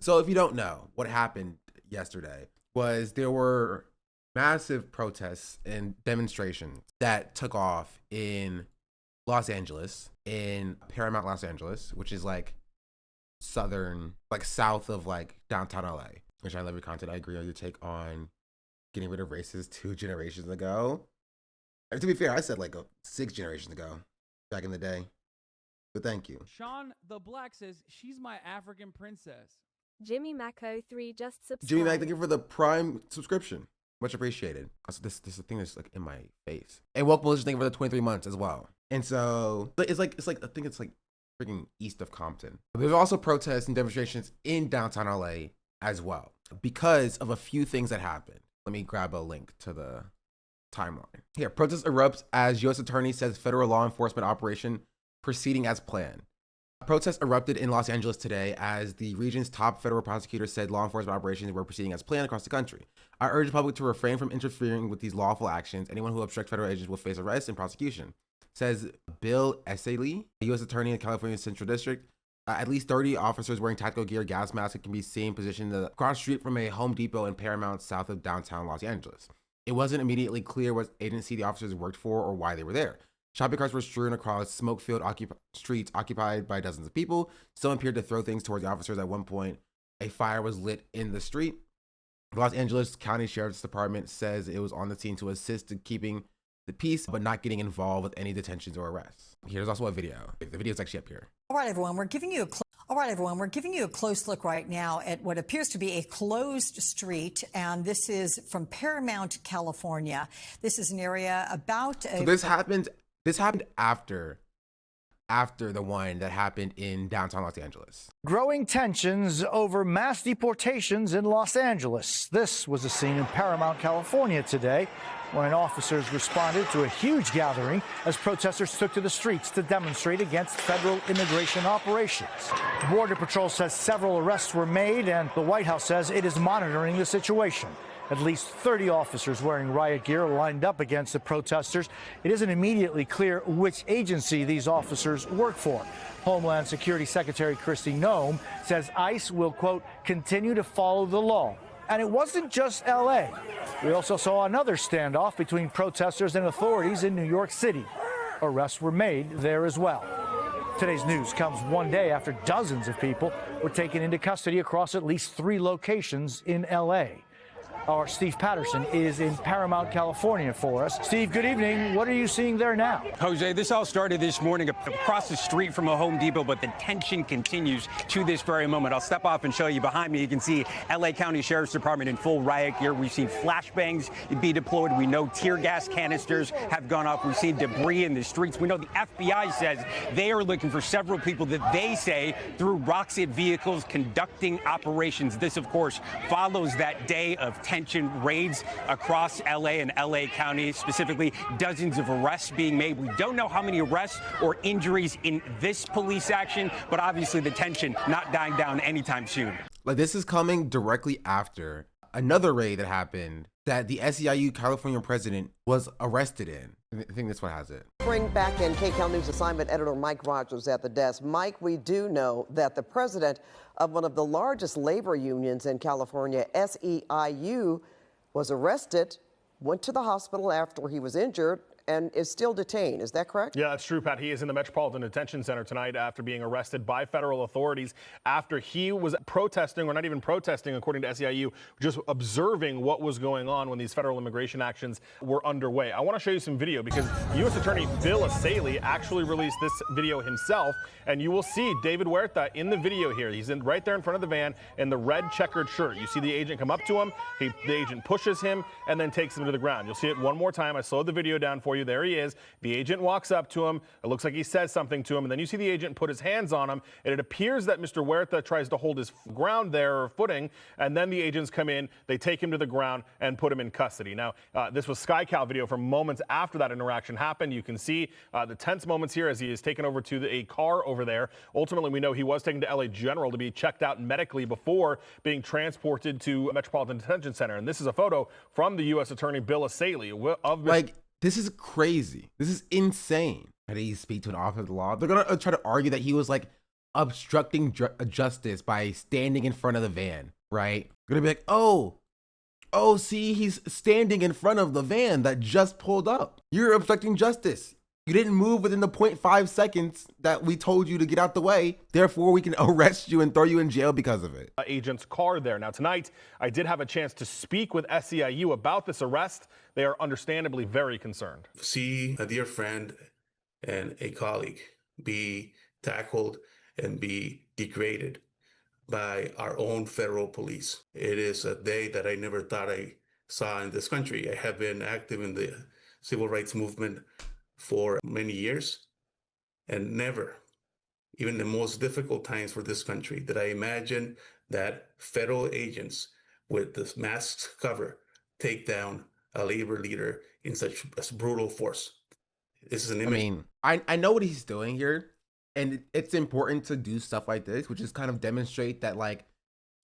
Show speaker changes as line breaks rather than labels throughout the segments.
So if you don't know, what happened yesterday was there were massive protests and demonstrations that took off in Los Angeles, in Paramount, Los Angeles, which is like southern, like south of like downtown LA, which I love your content. I agree on your take on getting rid of races 2 generations ago. And to be fair, I said like 6 generations ago, back in the day. But thank you.
SeanDaBlack says, she's my African princess.
Jimmy Mac03 just subscribed.
Jimmy Mac, thank you for the Prime subscription. Much apprecited. Also, this is the thing that's like in my face. And welcome, Melissa, thank you for the 23 months as well. And so it's like I think it's like freaking east of Compton. There's also protests and demonstrations in downtown LA as well because of a few things that happened. Let me grab a link to the timeline. Here, protest erupts as U.S. Attorney says federal law enforcement operation proceeding as planned. Protests erupted in Los Angeles today as the region's top federal prosecutor said law enforcement operations were proceeding as planned across the country. I urge the public to refrain from interfering with these lawful actions. Anyone who obstructs federal agents will face arrest and prosecution, says Bill Esseley, U.S. Attorney in California's Central District. At least 30 officers wearing tactical gear, gas masks, can be seen positioned across the street from a Home Depot in Paramount, south of downtown Los Angeles. It wasn't immediately clear what agency the officers worked for or why they were there. Shopping carts were strewn across smoke-filled streets occupied by dozens of people. Some appeared to throw things towards the officers. At one point, a fire was lit in the street. The Los Angeles County Sheriff's Department says it was on the scene to assist in keeping the peace, but not getting involved with any detentions or arrests. Here's also a video. The video is actually up here.
All right, everyone, we're giving you a close look right now at what appears to be a closed street, and this is from Paramount, California. This is an area about.
So this happened after the one that happened in downtown Los Angeles.
Growing tensions over mass deportations in Los Angeles. This was a scene in Paramount, California today, when officers responded to a huge gathering as protesters took to the streets to demonstrate against federal immigration operations. Border Patrol says several arrests were made, and the White House says it is monitoring the situation. At least 30 officers wearing riot gear lined up against the protesters. It isn't immediately clear which agency these officers work for. Homeland Security Secretary Kristi Noem says ICE will, quote, continue to follow the law. And it wasn't just L.A. We also saw another standoff between protesters and authorities in New York City. Arrests were made there as well. Today's news comes one day after dozens of people were taken into custody across at least 3 locations in L.A. Our Steve Patterson is in Paramount, California for us. Steve, good evening. What are you seeing there now?
Jose, this all started this morning across the street from a Home Depot, but the tension continues to this very moment. I'll step off and show you behind me. You can see L.A. County Sheriff's Department in full riot gear. We've seen flashbangs be deployed. We know tear gas canisters have gone off. We've seen debris in the streets. We know the FBI says they are looking for several people that they say threw rocks at vehicles conducting operations. This, of course, follows that day of tension, raids across L.A. and L.A. County, specifically dozens of arrests being made. We don't know how many arrests or injuries in this police action, but obviously the tension not dying down anytime soon.
Like, this is coming directly after another raid that happened that the SEIU California president was arrested in. I think this one has it.
Bring back in KCAL News assignment editor Mike Rogers at the desk. Mike, we do know that the president of one of the largest labor unions in California, SEIU, was arrested, went to the hospital after he was injured, and is still detained. Is that correct?
Yeah, that's true, Pat. He is in the Metropolitan Detention Center tonight after being arrested by federal authorities after he was protesting, or not even protesting, according to SEIU, just observing what was going on when these federal immigration actions were underway. I want to show you some video because U.S. Attorney Bill Esseley actually released this video himself, and you will see David Huerta in the video here. He's right there in front of the van in the red checkered shirt. You see the agent come up to him. The agent pushes him and then takes him to the ground. You'll see it one more time. I slowed the video down for you. There he is. The agent walks up to him. It looks like he says something to him, and then you see the agent put his hands on him, and it appears that Mr. Huerta tries to hold his ground there, or footing, and then the agents come in, they take him to the ground and put him in custody. Now, this was SkyCal video from moments after that interaction happened. You can see the tense moments here as he is taken over to a car over there. Ultimately, we know he was taken to LA General to be checked out medically before being transported to Metropolitan Detention Center. And this is a photo from the U.S. Attorney Bill Esseley of
This is crazy. This is insane. How did he speak to an officer of the law? They're going to try to argue that he was like obstructing justice by standing in front of the van, right? You're gonna be like, oh, see, he's standing in front of the van that just pulled up. You're obstructing justice. You didn't move within the 0.5 seconds that we told you to get out the way. Therefore, we can arrest you and throw you in jail because of it.
Agent's car there. Now, tonight, I did have a chance to speak with SEIU about this arrest. They are understandably very concerned.
See a dear friend and a colleague be tackled and be degraded by our own federal police. It is a day that I never thought I saw in this country. I have been active in the civil rights movement for many years, and never, even the most difficult times for this country, did I imagine that federal agents with this mask cover take down a labor leader in such brutal force. This is an image.
I mean, I know what he's doing here, and it's important to do stuff like this, which is kind of demonstrate that, like,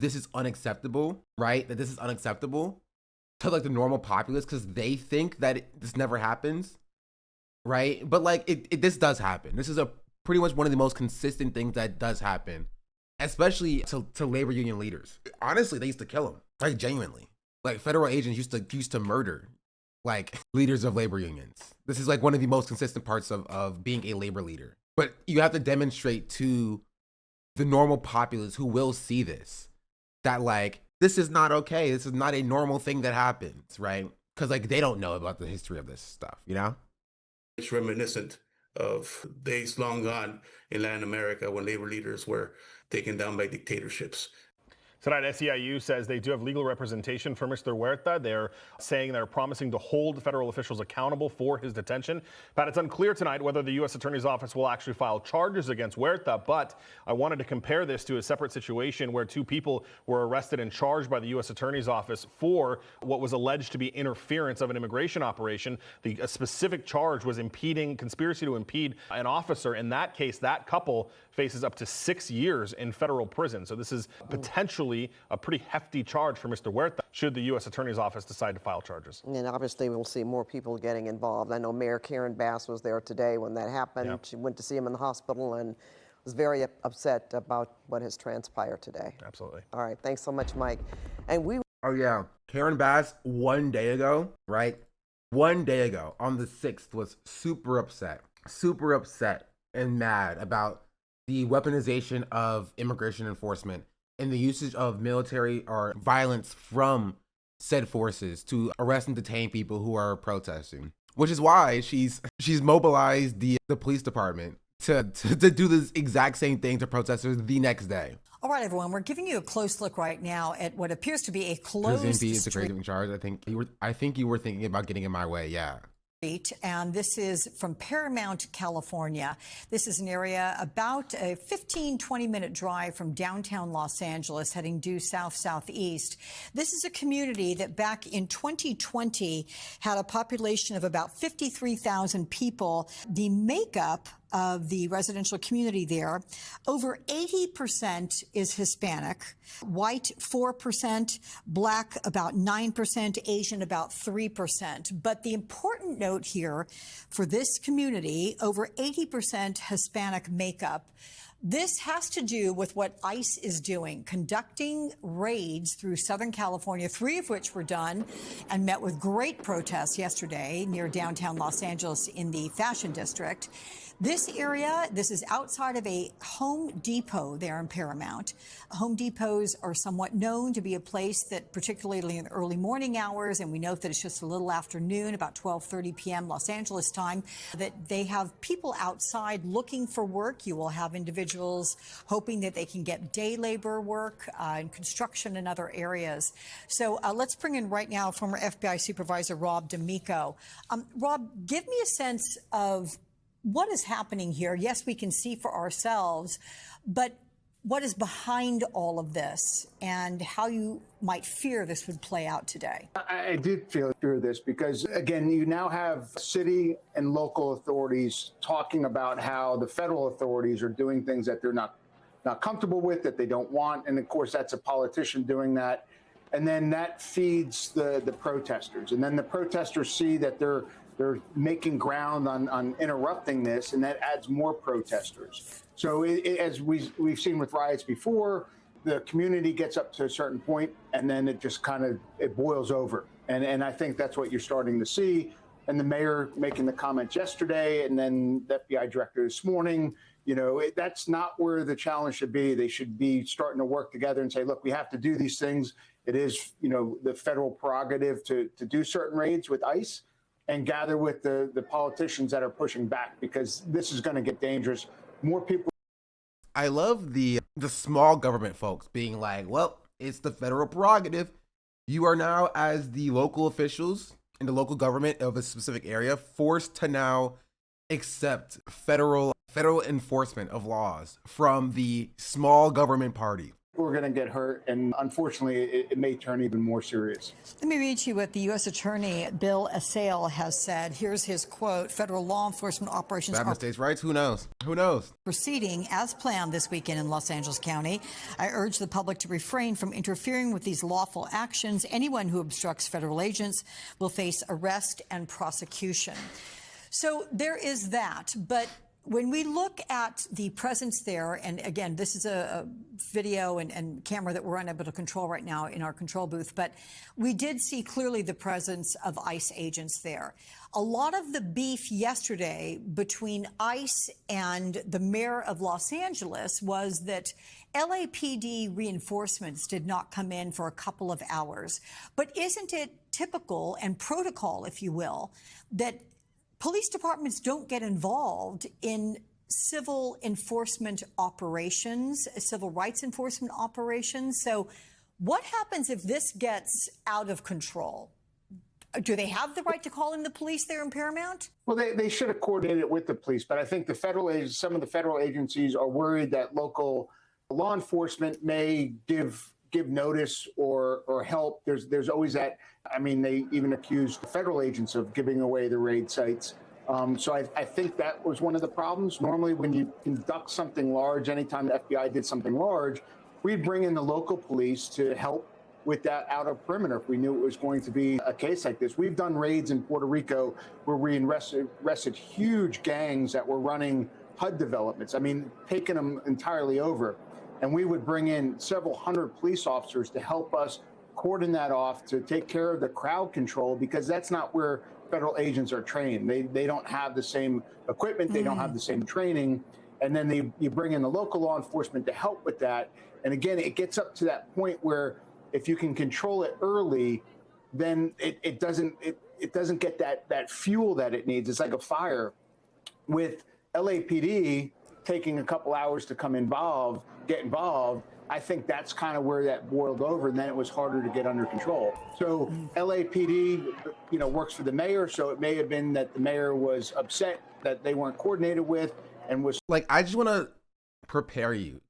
this is unacceptable, right? That this is unacceptable to, like, the normal populace, because they think that this never happens, right? But, like, this does happen. This is pretty much one of the most consistent things that does happen, especially to labor union leaders. Honestly, they used to kill them, like, genuinely. Like, federal agents used to murder, like, leaders of labor unions. This is, like, one of the most consistent parts of being a labor leader. But you have to demonstrate to the normal populace who will see this that, like, this is not okay. This is not a normal thing that happens, right? Because, like, they don't know about the history of this stuff, you know?
It's reminiscent of days long gone in Latin America when labor leaders were taken down by dictatorships.
Tonight, SEIU says they do have legal representation for Mr. Huerta. They're saying they're promising to hold federal officials accountable for his detention. But it's unclear tonight whether the U.S. Attorney's Office will actually file charges against Huerta. But I wanted to compare this to a separate situation where two people were arrested and charged by the U.S. Attorney's Office for what was alleged to be interference of an immigration operation. A specific charge was conspiracy to impede an officer. In that case, that couple faces up to 6 years in federal prison. So this is potentially a pretty hefty charge for Mr. Huerta should the U.S. Attorney's Office decide to file charges.
And obviously we'll see more people getting involved. I know Mayor Karen Bass was there today when that happened.
Yep.
She went to see him in the hospital and was very upset about what has transpired today.
Absolutely.
All right, thanks so much, Mike. And
Oh, yeah. Karen Bass, 1 day ago, right? 1 day ago on the 6th was super upset and mad about the weaponization of immigration enforcement and the usage of military or violence from said forces to arrest and detain people who are protesting, which is why she's mobilized the police department to do this exact same thing to protesters the next day.
All right, everyone, we're giving you a close look right now at what appears to be a closed street.
In charge. I think you were thinking about getting in my way. Yeah.
And this is from Paramount, California. This is an area about a 15-20-minute drive from downtown Los Angeles, heading due south-southeast. This is a community that back in 2020 had a population of about 53,000 people. The makeup of the residential community there, over 80% is Hispanic, white 4%, black about 9%, Asian about 3%. But the important note here for this community, over 80% Hispanic makeup. This has to do with what ICE is doing, conducting raids through Southern California, 3 of which were done and met with great protests yesterday near downtown Los Angeles in the Fashion District. This area, this is outside of a Home Depot there in Paramount. Home Depots are somewhat known to be a place that, particularly in the early morning hours, and we note that it's just a little afternoon, about 12:30 p.m. Los Angeles time, that they have people outside looking for work. You will have individuals hoping that they can get day labor work in construction and other areas. So let's bring in right now former FBI Supervisor Rob D'Amico. Rob, give me a sense of what is happening here. Yes, we can see for ourselves, but what is behind all of this and how you might fear this would play out today?
I did fear this because, again, you now have city and local authorities talking about how the federal authorities are doing things that they're not comfortable with, that they don't want. And, of course, that's a politician doing that. And then that feeds the protesters. And then the protesters see that they're they're making ground on interrupting this, and that adds more protesters. So as we've seen with riots before, the community gets up to a certain point, and then it just kind of it boils over. And I think that's what you're starting to see. And the mayor making the comments yesterday, and then the FBI director this morning, that's not where the challenge should be. They should be starting to work together and say, look, we have to do these things. It is, the federal prerogative to do certain raids with ICE and gather with the politicians that are pushing back, because this is going to get dangerous. More people.
I love the small government folks being like, well, it's the federal prerogative. You are now, as the local officials in the local government of a specific area, forced to now accept federal enforcement of laws from the small government party.
We're going to get hurt, and unfortunately, it may turn even more serious.
Let me read to you what the U.S. Attorney Bill Assail has said. Here's his quote: "Federal law enforcement operations are
states' rights. Who knows? Who knows?
Proceeding as planned this weekend in Los Angeles County. I urge the public to refrain from interfering with these lawful actions. Anyone who obstructs federal agents will face arrest and prosecution." So there is that, but when we look at the presence there, and again, this is a video and camera that we're unable to control right now in our control booth, but we did see clearly the presence of ICE agents there. A lot of the beef yesterday between ICE and the mayor of Los Angeles was that LAPD reinforcements did not come in for a couple of hours. But isn't it typical and protocol, if you will, that police departments don't get involved in civil enforcement operations, civil rights enforcement operations? So what happens if this gets out of control? Do they have the right to call in the police there in Paramount?
Well, they should have coordinated with the police, but I think some of the federal agencies are worried that local law enforcement may give notice or help. There's always that. I mean, they even accused federal agents of giving away the raid sites. So I think that was one of the problems. Normally, when you conduct something large, anytime the FBI did something large, we'd bring in the local police to help with that outer perimeter if we knew it was going to be a case like this. We've done raids in Puerto Rico where we arrested huge gangs that were running HUD developments. I mean, taking them entirely over. And we would bring in several hundred police officers to help us cordon that off, to take care of the crowd control, because that's not where federal agents are trained. They don't have the same equipment. They don't have the same training. And then you bring in the local law enforcement to help with that. And again, it gets up to that point where if you can control it early, then it doesn't get that fuel that it needs. It's like a fire. With LAPD taking a couple hours to get involved, I think that's kind of where that boiled over, and then it was harder to get under control. So LAPD, works for the mayor, so it may have been that the mayor was upset that they weren't coordinated with and was
like, I just want to prepare you,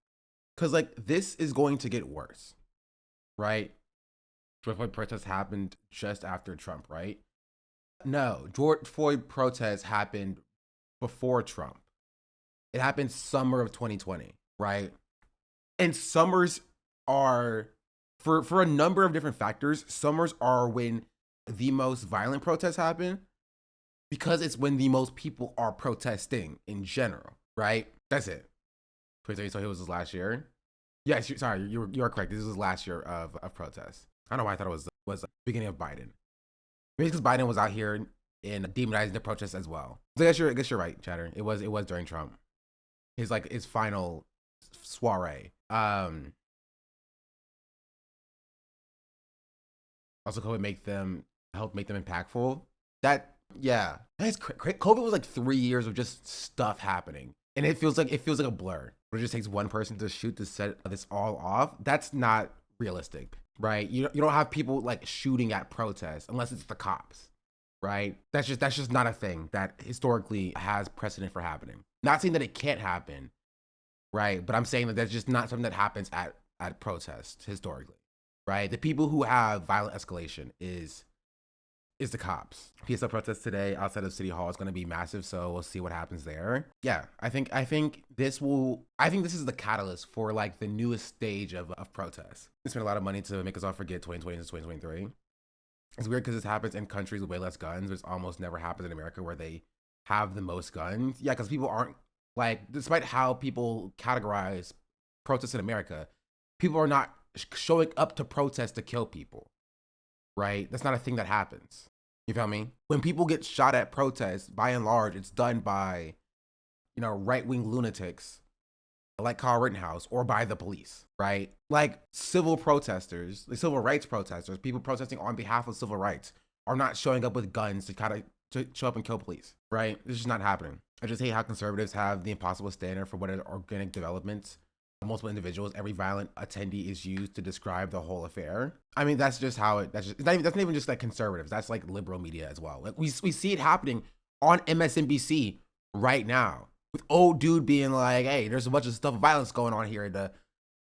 because this is going to get worse, right? George Floyd protests happened just after Trump, right? No, George Floyd protests happened before Trump. It happened summer of 2020, right? And summers are, for a number of different factors, summers are when the most violent protests happen, because it's when the most people are protesting in general, right? That's it. So it was his last year? Yes, sorry, you are correct. This was his last year of protests. I don't know why I thought it was the beginning of Biden. Maybe because Biden was out here in demonizing the protests as well. So I guess you're right, Chatter. It was during Trump. His final soiree. Also, COVID help make them impactful. COVID was 3 years of just stuff happening, and it feels like a blur. It just takes one person to shoot to set this all off. That's not realistic, right? You don't have people shooting at protests unless it's the cops, right? That's just not a thing that historically has precedent for happening. Not saying that it can't happen, right? But I'm saying that that's just not something that happens at protests historically, right? The people who have violent escalation is the cops. PSL protest today outside of City Hall is going to be massive, so we'll see what happens there. Yeah, I think this is the catalyst for the newest stage of protests. They spent a lot of money to make us all forget 2020 to 2023. It's weird because this happens in countries with way less guns. It almost never happens in America where they have the most guns. Yeah, because people aren't, like, despite how people categorize protests in America, people are not showing up to protest to kill people, right? That's not a thing that happens. You feel me? When people get shot at protests, by and large, it's done by, you know, right-wing lunatics like Kyle Rittenhouse, or by the police, right? Like civil protesters, like civil rights protesters, people protesting on behalf of civil rights are not showing up with guns to kind of to show up and kill police, right? This is just not happening. I just hate how conservatives have the impossible standard for what are organic developments. Multiple individuals, every violent attendee is used to describe the whole affair. I mean, that's just how it, that's not even just like conservatives. That's like liberal media as well. Like we see it happening on MSNBC right now. With old dude being like, hey, there's a bunch of stuff, violence going on here.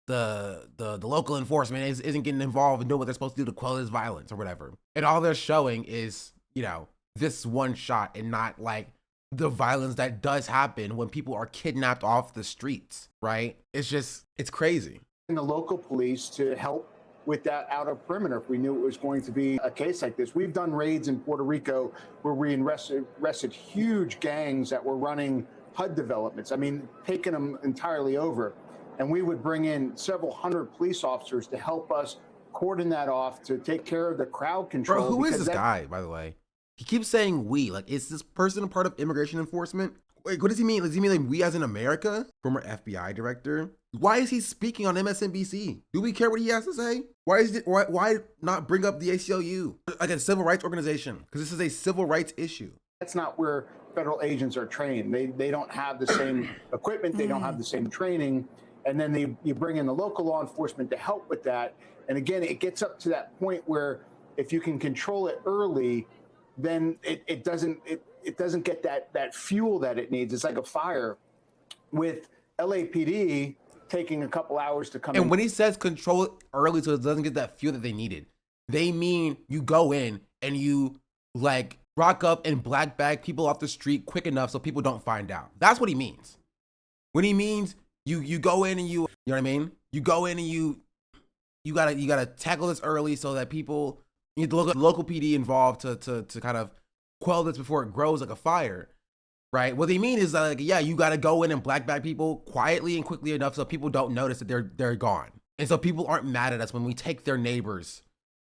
The local enforcement isn't getting involved and doing what they're supposed to do to quell this violence or whatever. And all they're showing is, you know, this one shot and not like the violence that does happen when people are kidnapped off the streets, right? It's crazy.
And the local police to help with that outer perimeter if we knew it was going to be a case like this. We've done raids in Puerto Rico where we arrested huge gangs that were running HUD developments. I mean, taking them entirely over. And we would bring in several hundred police officers to help us cordon that off, to take care of the crowd control.
Bro, who is this guy, by the way? He keeps saying we. Like, is this person a part of immigration enforcement? Wait, what does he mean? Does he mean like we as in America? Former FBI director. Why is he speaking on MSNBC? Do we care what he has to say? Why not bring up the ACLU? Like a civil rights organization? Because this is a civil rights issue.
That's not where federal agents are trained. They don't have the same equipment. They don't have the same training. And then you bring in the local law enforcement to help with that. And again, it gets up to that point where if you can control it early, then it doesn't get that fuel that it needs. It's like a fire. With LAPD taking a couple hours to come in.
And when he says control it early so it doesn't get that fuel that they needed, they mean you go in and you like rock up and black bag people off the street quick enough so people don't find out. That's what he means. When he means you go in and you know what I mean? You go in and you gotta tackle this early so that people, you need the local PD involved to kind of quell this before it grows like a fire, right? What they mean is like, yeah, you gotta go in and black bag people quietly and quickly enough so people don't notice that they're gone. And so people aren't mad at us when we take their neighbors,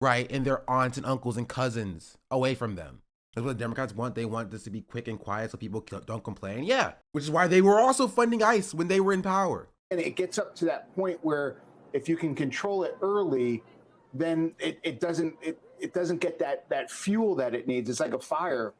right? And their aunts and uncles and cousins away from them. That's what the Democrats want. They want this to be quick and quiet so people don't complain. Yeah, which is why they were also funding ICE when they were in power.
And it gets up to that point where if you can control it early, then it doesn't get that fuel that it needs. It's like a fire.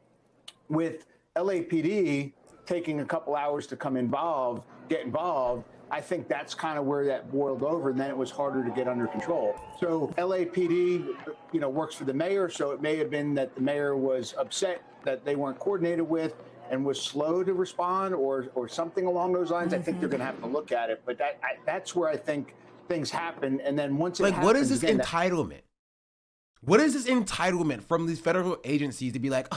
With LAPD taking a couple hours to get involved, I think that's kind of where that boiled over, and then it was harder to get under control. So LAPD, works for the mayor, so it may have been that the mayor was upset that they weren't coordinated with and was slow to respond or something along those lines. I think they're going to have to look at it, but that's where I think things happen. And then once it happens,
what is this entitlement? What is this entitlement from these federal agencies to be like,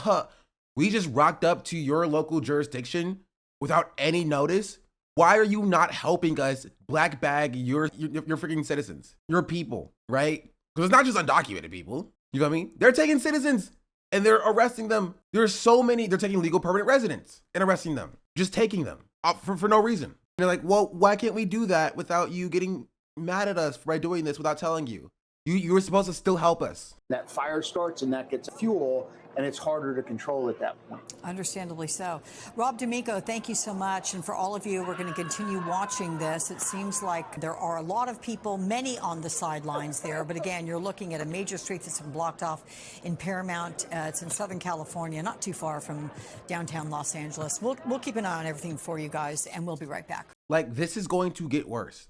we just rocked up to your local jurisdiction without any notice? Why are you not helping us black bag your freaking citizens, your people, right? Because it's not just undocumented people. You know what I mean? They're taking citizens and they're arresting them. There's so many, they're taking legal permanent residents and arresting them, just taking them for no reason. And they're like, well, why can't we do that without you getting mad at us by doing this without telling you? You were supposed to still help us.
That fire starts and that gets fuel, and it's harder to control at that point.
Understandably so. Rob D'Amico, thank you so much. And for all of you, we're going to continue watching this. It seems like there are a lot of people, many on the sidelines there. But again, you're looking at a major street that's been blocked off in Paramount. It's in Southern California, not too far from downtown Los Angeles. We'll keep an eye on everything for you guys, and we'll be right back.
Like, this is going to get worse.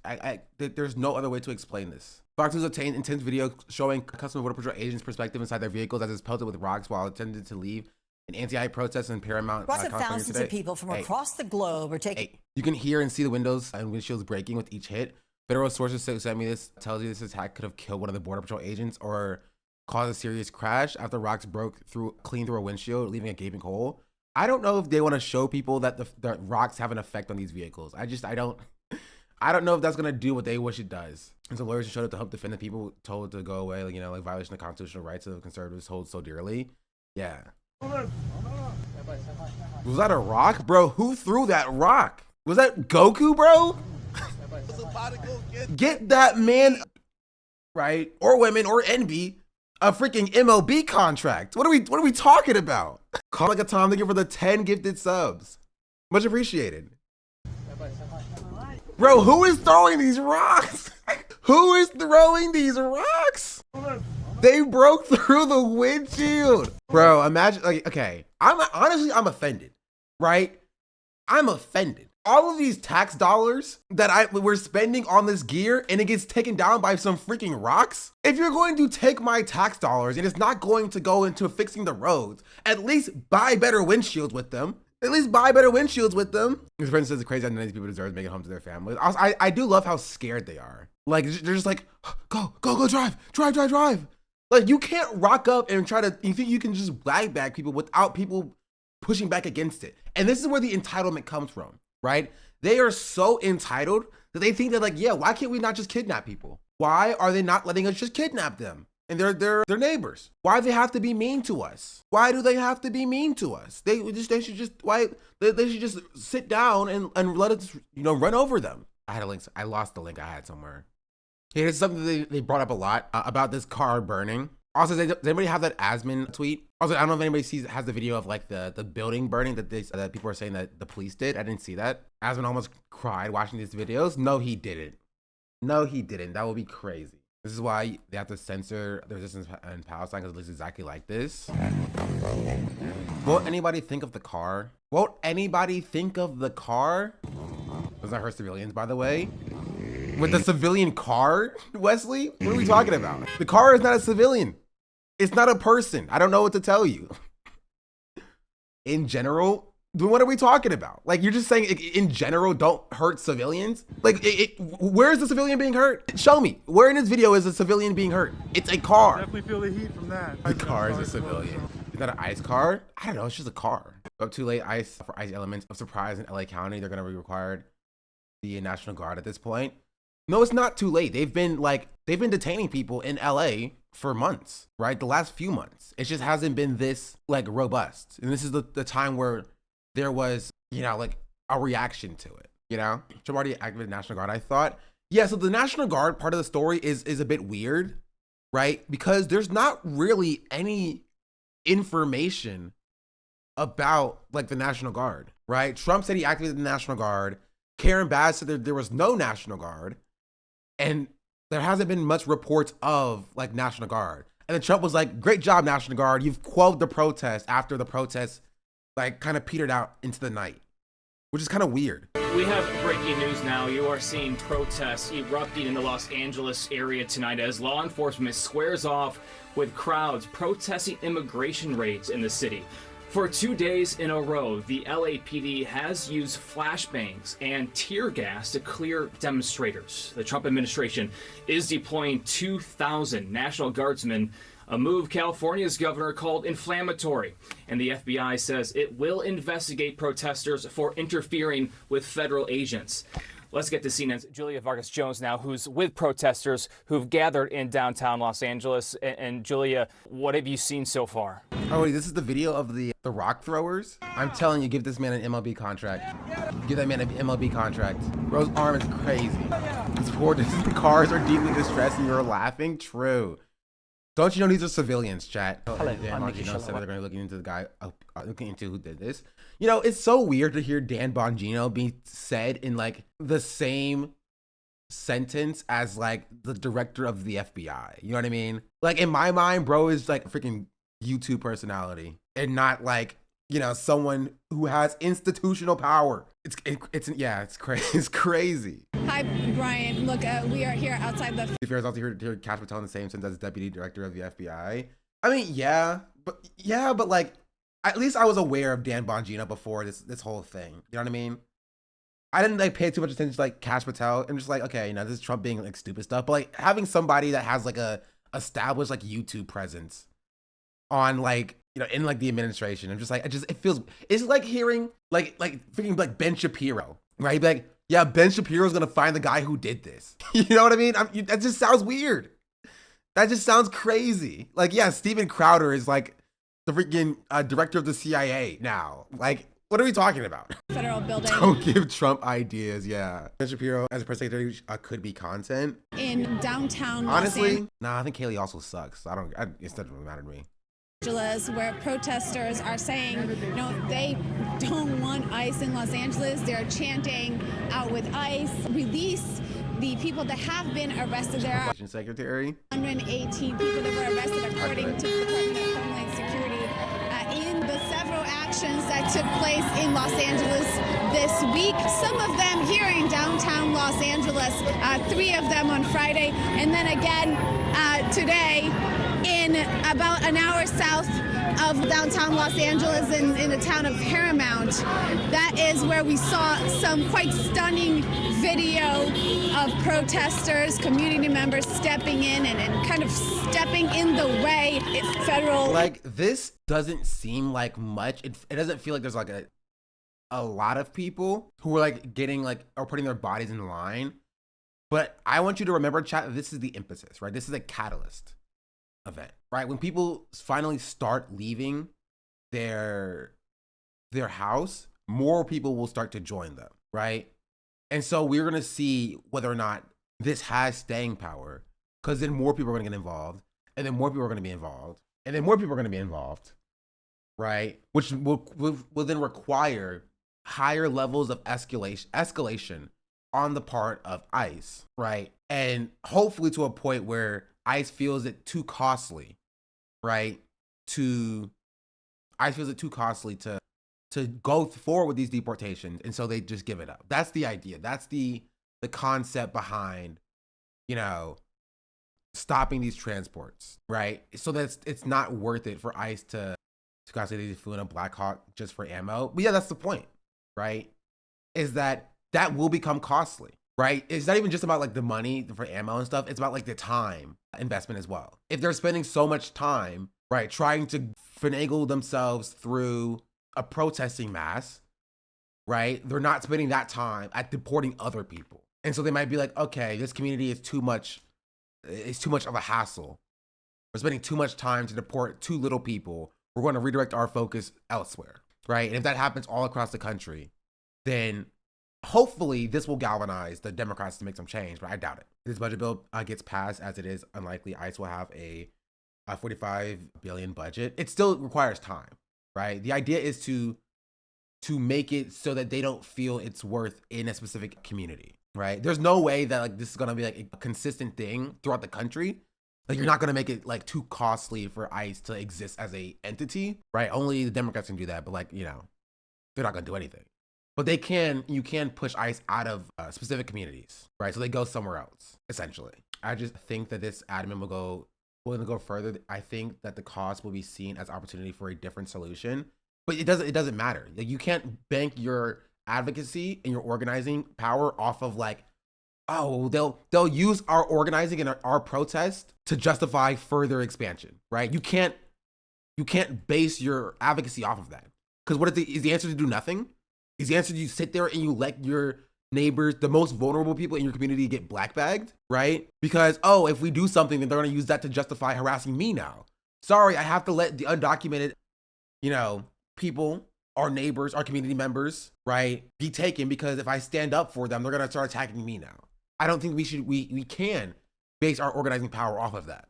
There's no other way to explain this. Fox News obtained intense video showing Customs and Border Patrol agents' perspective inside their vehicles as it's pelted with rocks while attempting to leave an anti-ICE protest in Paramount, California
thousands
today.
of people from across the globe are taking...
You can hear and see the windows and windshields breaking with each hit. Federal sources sent me this, tells you this attack could have killed one of the Border Patrol agents or caused a serious crash after rocks broke clean through a windshield, leaving a gaping hole. I don't know if they want to show people that the rocks have an effect on these vehicles. I I don't know if that's gonna do what they wish it does. And so lawyers showed up to help defend the people told to go away, like, you know, like violation of constitutional rights of conservatives hold so dearly. Yeah. Was that a rock? Bro, who threw that rock? Was that Goku, bro? Get that man, right? Or women or envy a freaking MLB contract. What are we talking about? Call like a Tom, thank you for the 10 gifted subs. Much appreciated. Bro, who is throwing these rocks? Who is throwing these rocks? They broke through the windshield. Bro, imagine, like, okay. I'm offended, right? I'm offended. All of these tax dollars that we're spending on this gear and it gets taken down by some freaking rocks. If you're going to take my tax dollars and it's not going to go into fixing the roads, at least buy better windshields with them. At least buy better windshields with them. This person says it's crazy that none of these people deserve to make it home to their families. I do love how scared they are. Like, they're just like, go, drive. Like, you can't rock up and you think you can just wag back people without people pushing back against it. And this is where the entitlement comes from, right? They are so entitled that they think that, like, yeah, why can't we not just kidnap people? Why are they not letting us just kidnap them? And they're neighbors. Why do they have to be mean to us? Why do they have to be mean to us? They should just sit down and let us, you know, run over them. I had a link. I lost the link I had somewhere. Hey, it's something they brought up a lot about this car burning. Also, does anybody have that Asman tweet? Also, I don't know if anybody has the video of like the building burning that people are saying that the police did. I didn't see that. Asman almost cried watching these videos. No, he didn't. No, he didn't. That would be crazy. This is why they have to censor the resistance in Palestine, because it looks exactly like this. Won't anybody think of the car? Won't anybody think of the car? Does that hurt civilians, by the way? With the civilian car, Wesley? What are we talking about? The car is not a civilian. It's not a person. I don't know what to tell you. In general, then what are we talking about? Like, you're just saying in general, don't hurt civilians? Like, where is the civilian being hurt? Show me. Where in this video is a civilian being hurt? It's a car.
Definitely feel the heat from that.
The car is a civilian. Is that an ICE car? I don't know. It's just a car. Up too late, ICE for ICE elements of surprise in LA County. They're going to be required the National Guard at this point. No, it's not too late. They've been detaining people in LA for months, right? The last few months. It just hasn't been this like robust. And this is the time where there was, you know, like a reaction to it, you know? Should already activated National Guard, I thought. Yeah, so the National Guard part of the story is a bit weird, right? Because there's not really any information about like the National Guard, right? Trump said he activated the National Guard. Karen Bass said there was no National Guard. And there hasn't been much reports of like National Guard. And then Trump was like, great job, National Guard. You've quelled the protest after the protest like kind of petered out into the night, which is kind of weird.
We have breaking news now. You are seeing protests erupting in the Los Angeles area tonight as law enforcement squares off with crowds protesting immigration raids in the city. For 2 days in a row, the LAPD has used flashbangs and tear gas to clear demonstrators. The Trump administration is deploying 2,000 National Guardsmen, a move California's governor called inflammatory. And the FBI says it will investigate protesters for interfering with federal agents. Let's get to CNN's Julia Vargas Jones now, who's with protesters who've gathered in downtown Los Angeles. And Julia, what have you seen so far?
Oh, wait, this is the video of the rock throwers? I'm telling you, give this man an MLB contract. Give that man an MLB contract. Bro's arm is crazy. These poor cars are deeply distressed and you're laughing? True. Don't you know these are civilians, chat?
Hello,
Dan
I'm
Bongino said they're going to be looking into the guy, looking into who did this. You know, it's so weird to hear Dan Bongino be said in like the same sentence as like the director of the FBI. You know what I mean? Like in my mind, bro is like a freaking YouTube personality and not like, you know, someone who has institutional power. It's crazy. It's crazy.
Hi, Brian. Look, we are here outside the.
If you're also here to hear Cash Patel in the same sense as deputy director of the FBI. I mean, yeah, but like, at least I was aware of Dan Bongino before this whole thing. You know what I mean? I didn't like pay too much attention to like Cash Patel. I'm just like, okay, you know, this is Trump being like stupid stuff. But like having somebody that has like a established like YouTube presence on like, you know, in like the administration, I'm just like, it feels, it's like hearing like freaking like Ben Shapiro, right? Like, yeah, Ben Shapiro's gonna find the guy who did this. You know what I mean? That just sounds weird. That just sounds crazy. Like, yeah, Steven Crowder is like the freaking director of the CIA now. Like, what are we talking about?
Federal building.
Don't give Trump ideas. Yeah, Ben Shapiro as a press secretary could be content.
In downtown Los
Honestly, nah, I think Kaylee also sucks. It doesn't really matter to me.
Angeles, where protesters are saying, no, they don't want ICE in Los Angeles. They're chanting out with ICE, release the people that have been arrested. There are
Secretary.
118 people that were arrested according to the Department of Homeland Security in the several actions that took place in Los Angeles this week. Some of them here in downtown Los Angeles, 3 of them on Friday, and then again today in about an hour south of downtown Los Angeles in the town of Paramount. That is where we saw some quite stunning video of protesters, community members stepping in and kind of stepping in the way. Federal.
Like, this doesn't seem like much. It doesn't feel like there's like a lot of people who are like getting like, or putting their bodies in line. But I want you to remember, chat, this is the impetus, right? This is a catalyst event, right? When people finally start leaving their house, more people will start to join them, right? And so we're going to see whether or not this has staying power, because then more people are going to get involved, and then more people are going to be involved, and then more people are going to be involved, right? Which will then require higher levels of escalation on the part of ICE, right? And hopefully to a point where ICE feels it too costly, right? ICE feels it too costly to go forward with these deportations, and so they just give it up. That's the idea. That's the concept behind, you know, stopping these transports, right? So that it's not worth it for ICE to say they flew in a Black Hawk just for ammo. But yeah, that's the point, right? Is that will become costly, right? It's not even just about like the money for ammo and stuff. It's about like the time investment as well. If they're spending so much time, right, trying to finagle themselves through a protesting mass, right? They're not spending that time at deporting other people. And so they might be like, okay, this community is too much of a hassle. We're spending too much time to deport too little people. We're going to redirect our focus elsewhere, right? And if that happens all across the country, then hopefully this will galvanize the Democrats to make some change, but I doubt it. This budget bill gets passed, as it is unlikely ICE will have a $45 billion budget. It still requires time, right? The idea is to make it so that they don't feel its worth in a specific community, right? There's no way that like this is gonna be like a consistent thing throughout the country. Like, you're not gonna make it like too costly for ICE to exist as a entity, right? Only the Democrats can do that, but like, you know, they're not gonna do anything. But you can push ICE out of specific communities, right? So they go somewhere else, essentially. I just think that this admin will go further. I think that the cost will be seen as opportunity for a different solution, but it doesn't matter. Like, you can't bank your advocacy and your organizing power off of like, oh, they'll use our organizing and our protest to justify further expansion, right? You can't base your advocacy off of that. Because what is the answer to do nothing? Is the answer you sit there and you let your neighbors, the most vulnerable people in your community, get blackbagged, right? Because, oh, if we do something, then they're going to use that to justify harassing me now. Sorry, I have to let the undocumented, you know, people, our neighbors, our community members, right, be taken, because if I stand up for them, they're going to start attacking me now. I don't think we can base our organizing power off of that.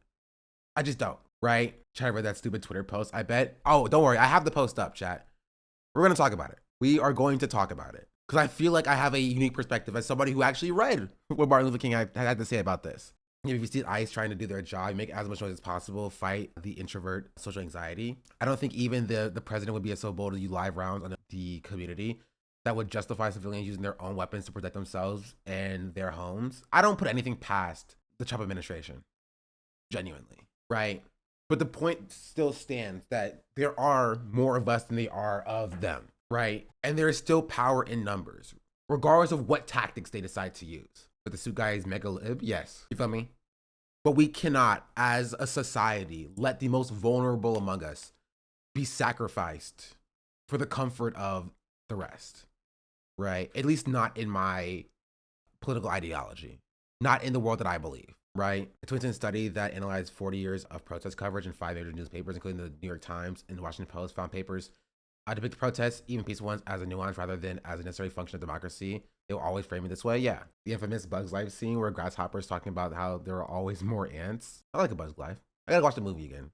I just don't, right? Try to read that stupid Twitter post, I bet. Oh, don't worry, I have the post up, chat. We're going to talk about it. We are going to talk about it, because I feel like I have a unique perspective as somebody who actually read what Martin Luther King had to say about this. If you see ICE trying to do their job, make as much noise as possible, fight the introvert social anxiety, I don't think even the president would be so bold to use live rounds on the community that would justify civilians using their own weapons to protect themselves and their homes. I don't put anything past the Trump administration, genuinely, right? But the point still stands that there are more of us than there are of them, right? And there is still power in numbers, regardless of what tactics they decide to use. But the suit guy is mega lib, yes. You feel me? But we cannot, as a society, let the most vulnerable among us be sacrificed for the comfort of the rest, right? At least not in my political ideology, not in the world that I believe, right? A 2010 study that analyzed 40 years of protest coverage in 5 major newspapers, including the New York Times and the Washington Post, found papers depict protests, even peaceful ones, as a nuance rather than as a necessary function of democracy. They will always frame it this way. Yeah. The infamous Bug's Life scene where Grasshopper's talking about how there are always more ants. I like a Bug's Life. I gotta watch the movie again.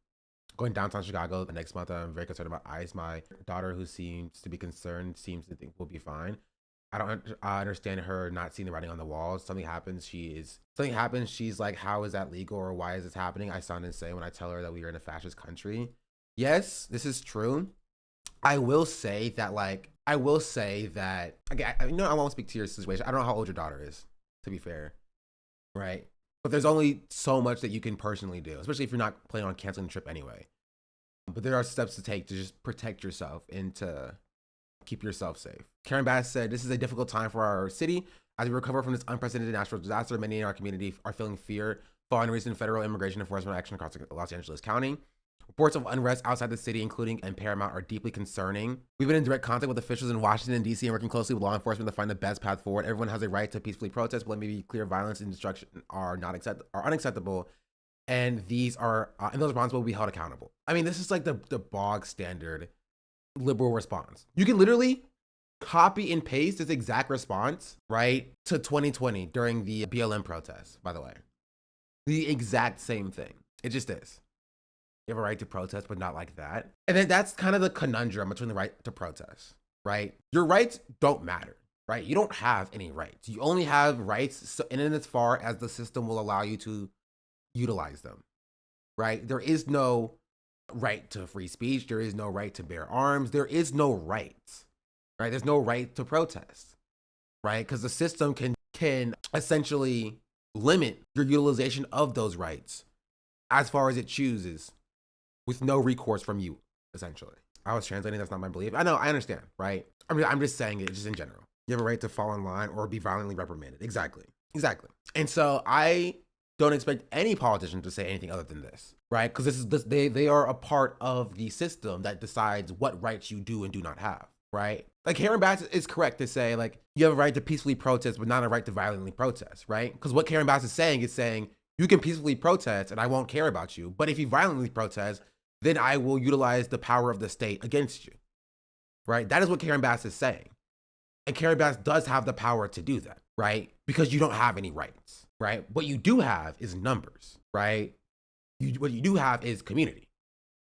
Going downtown Chicago next month, I'm very concerned about ICE. My daughter, who seems to be concerned, seems to think we'll be fine. I don't understand her not seeing the writing on the wall. Something happens, she's like, how is that legal, or why is this happening? I sound insane when I tell her that we are in a fascist country. Yes, this is true. I will say that okay, I won't speak to your situation. I don't know how old your daughter is, to be fair, right? But there's only so much that you can personally do, especially if you're not planning on canceling the trip anyway. But there are steps to take to just protect yourself and to keep yourself safe. Karen Bass said, this is a difficult time for our city. As we recover from this unprecedented natural disaster, many in our community are feeling fear following recent federal immigration enforcement action across Los Angeles County. Reports of unrest outside the city, including in Paramount, are deeply concerning. We've been in direct contact with officials in Washington and DC and working closely with law enforcement to find the best path forward. Everyone has a right to peacefully protest, but let me be clear, violence and destruction are unacceptable, and those responsible will be held accountable. I mean, this is like the bog standard liberal response. You can literally copy and paste this exact response, right, to 2020 during the BLM protests, by the way. The exact same thing. It just is. You have a right to protest, but not like that. And then that's kind of the conundrum between the right to protest, right? Your rights don't matter, right? You don't have any rights. You only have rights in as far as the system will allow you to utilize them, right? There is no right to free speech. There is no right to bear arms. There is no rights, right? There's no right to protest, right? Because the system can essentially limit your utilization of those rights as far as it chooses, with no recourse from you, essentially. I was translating, that's not my belief. I know, I understand, right? I'm just saying it just in general. You have a right to fall in line or be violently reprimanded. Exactly. And so I don't expect any politician to say anything other than this, right? Because they are a part of the system that decides what rights you do and do not have, right? Like Karen Bass is correct to say, like, you have a right to peacefully protest, but not a right to violently protest, right? Because what Karen Bass is saying, you can peacefully protest and I won't care about you. But if you violently protest, then I will utilize the power of the state against you, right? That is what Karen Bass is saying. And Karen Bass does have the power to do that, right? Because you don't have any rights, right? What you do have is numbers, right? What you do have is community.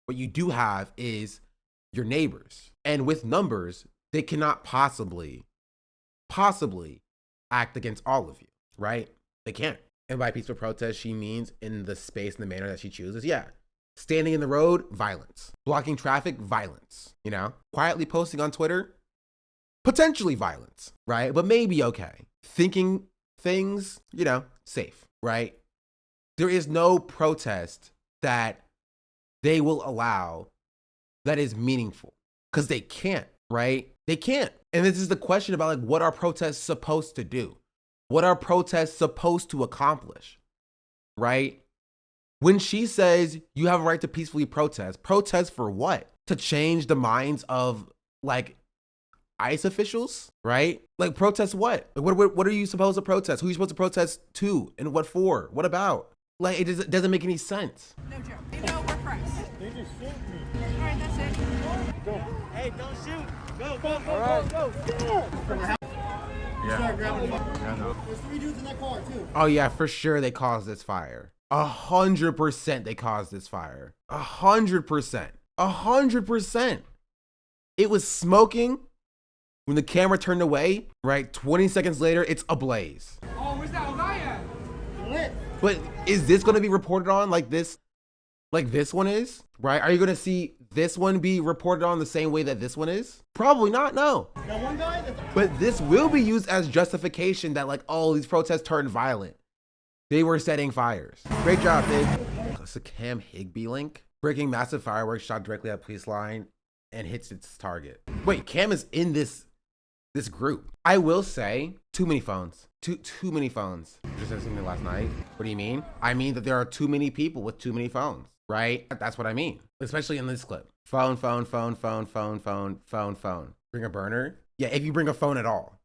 What you do have is your neighbors. And with numbers, they cannot possibly act against all of you, right? They can't. And by peaceful protest, she means in the space and the manner that she chooses. Yeah. Standing in the road, violence. Blocking traffic, violence. Quietly posting on Twitter, potentially violence, right? But maybe okay. Thinking things, safe, right? There is no protest that they will allow that is meaningful, because they can't, right? They can't. And this is the question about, like, what are protests supposed to do? What are protests supposed to accomplish, right? When she says you have a right to peacefully protest for what? To change the minds of, like, ICE officials, right? Like, protest what? Like, what are you supposed to protest? Who are you supposed to protest to? And what for? What about? Like, it doesn't make any sense.
No joke. They know we're press. They just shoot me. All right, that's it. Go. Hey, don't shoot. Go.
Yeah.
There's 3 dudes in that car, too.
Oh, yeah, for sure they caused this fire. 100% they caused this fire. 100%. 100%. It was smoking when the camera turned away, right? 20 seconds later, it's ablaze.
Oh, where's that guy at? Lit.
But is this going to be reported on like this one is, right? Are you going to see this one be reported on the same way that this one is? Probably not, no.
That one guy?
But this will be used as justification that, like, oh, these protests turned violent. They were setting fires. Great job, Dave. It's a Cam Higbee link. Breaking massive fireworks shot directly at police line and hits its target. Wait, Cam is in this group. I will say, too many phones. Too many phones. Just said something last night. What do you mean? I mean that there are too many people with too many phones, right? That's what I mean. Especially in this clip. Phone. Bring a burner. Yeah, if you bring a phone at all,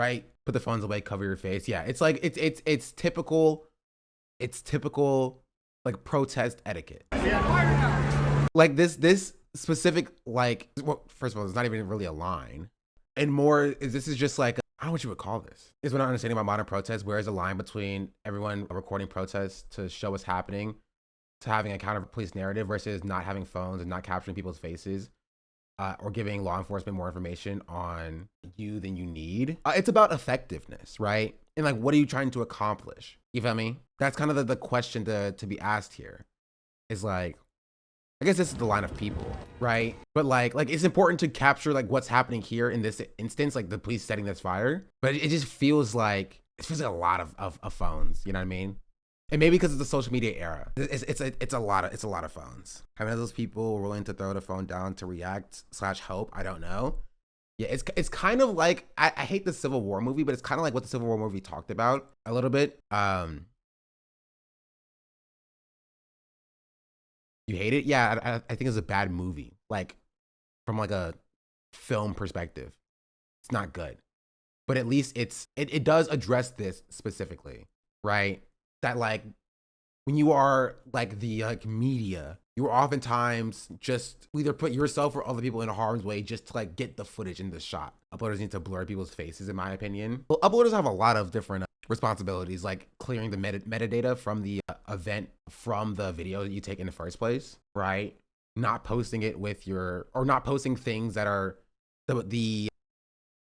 right? Put the phones away, cover your face. Yeah, it's like it's typical like protest etiquette. Like this specific, like, well, first of all, it's not even really a line, and more is this is just like I don't know what you would call this. Is we're not understanding about modern protests. Where is the line between everyone recording protests to show what's happening, to having a counter police narrative versus not having phones and not capturing people's faces, or giving law enforcement more information on you than you need? It's about effectiveness, right? And like, what are you trying to accomplish? You feel me? That's kind of the question to be asked here. Is like, I guess this is the line of people, right? But like it's important to capture like what's happening here in this instance, like the police setting this fire. But it just feels like a lot of phones. You know what I mean? And maybe because it's the social media era, it's a lot of phones. How many of those people willing to throw the phone down to react / hope? I don't know. Yeah, it's kind of like I hate the Civil War movie, but it's kind of like what the Civil War movie talked about a little bit. You hate it? Yeah, I think it's a bad movie. Like from like a film perspective, it's not good. But at least it does address this specifically, right? That like when you are like the like media, you are oftentimes just either put yourself or other people in harm's way just to like get the footage in the shot. Uploaders need to blur people's faces, in my opinion. Well, uploaders have a lot of different responsibilities, like clearing the metadata from the event from the video that you take in the first place, right? Not posting it with or not posting things that are the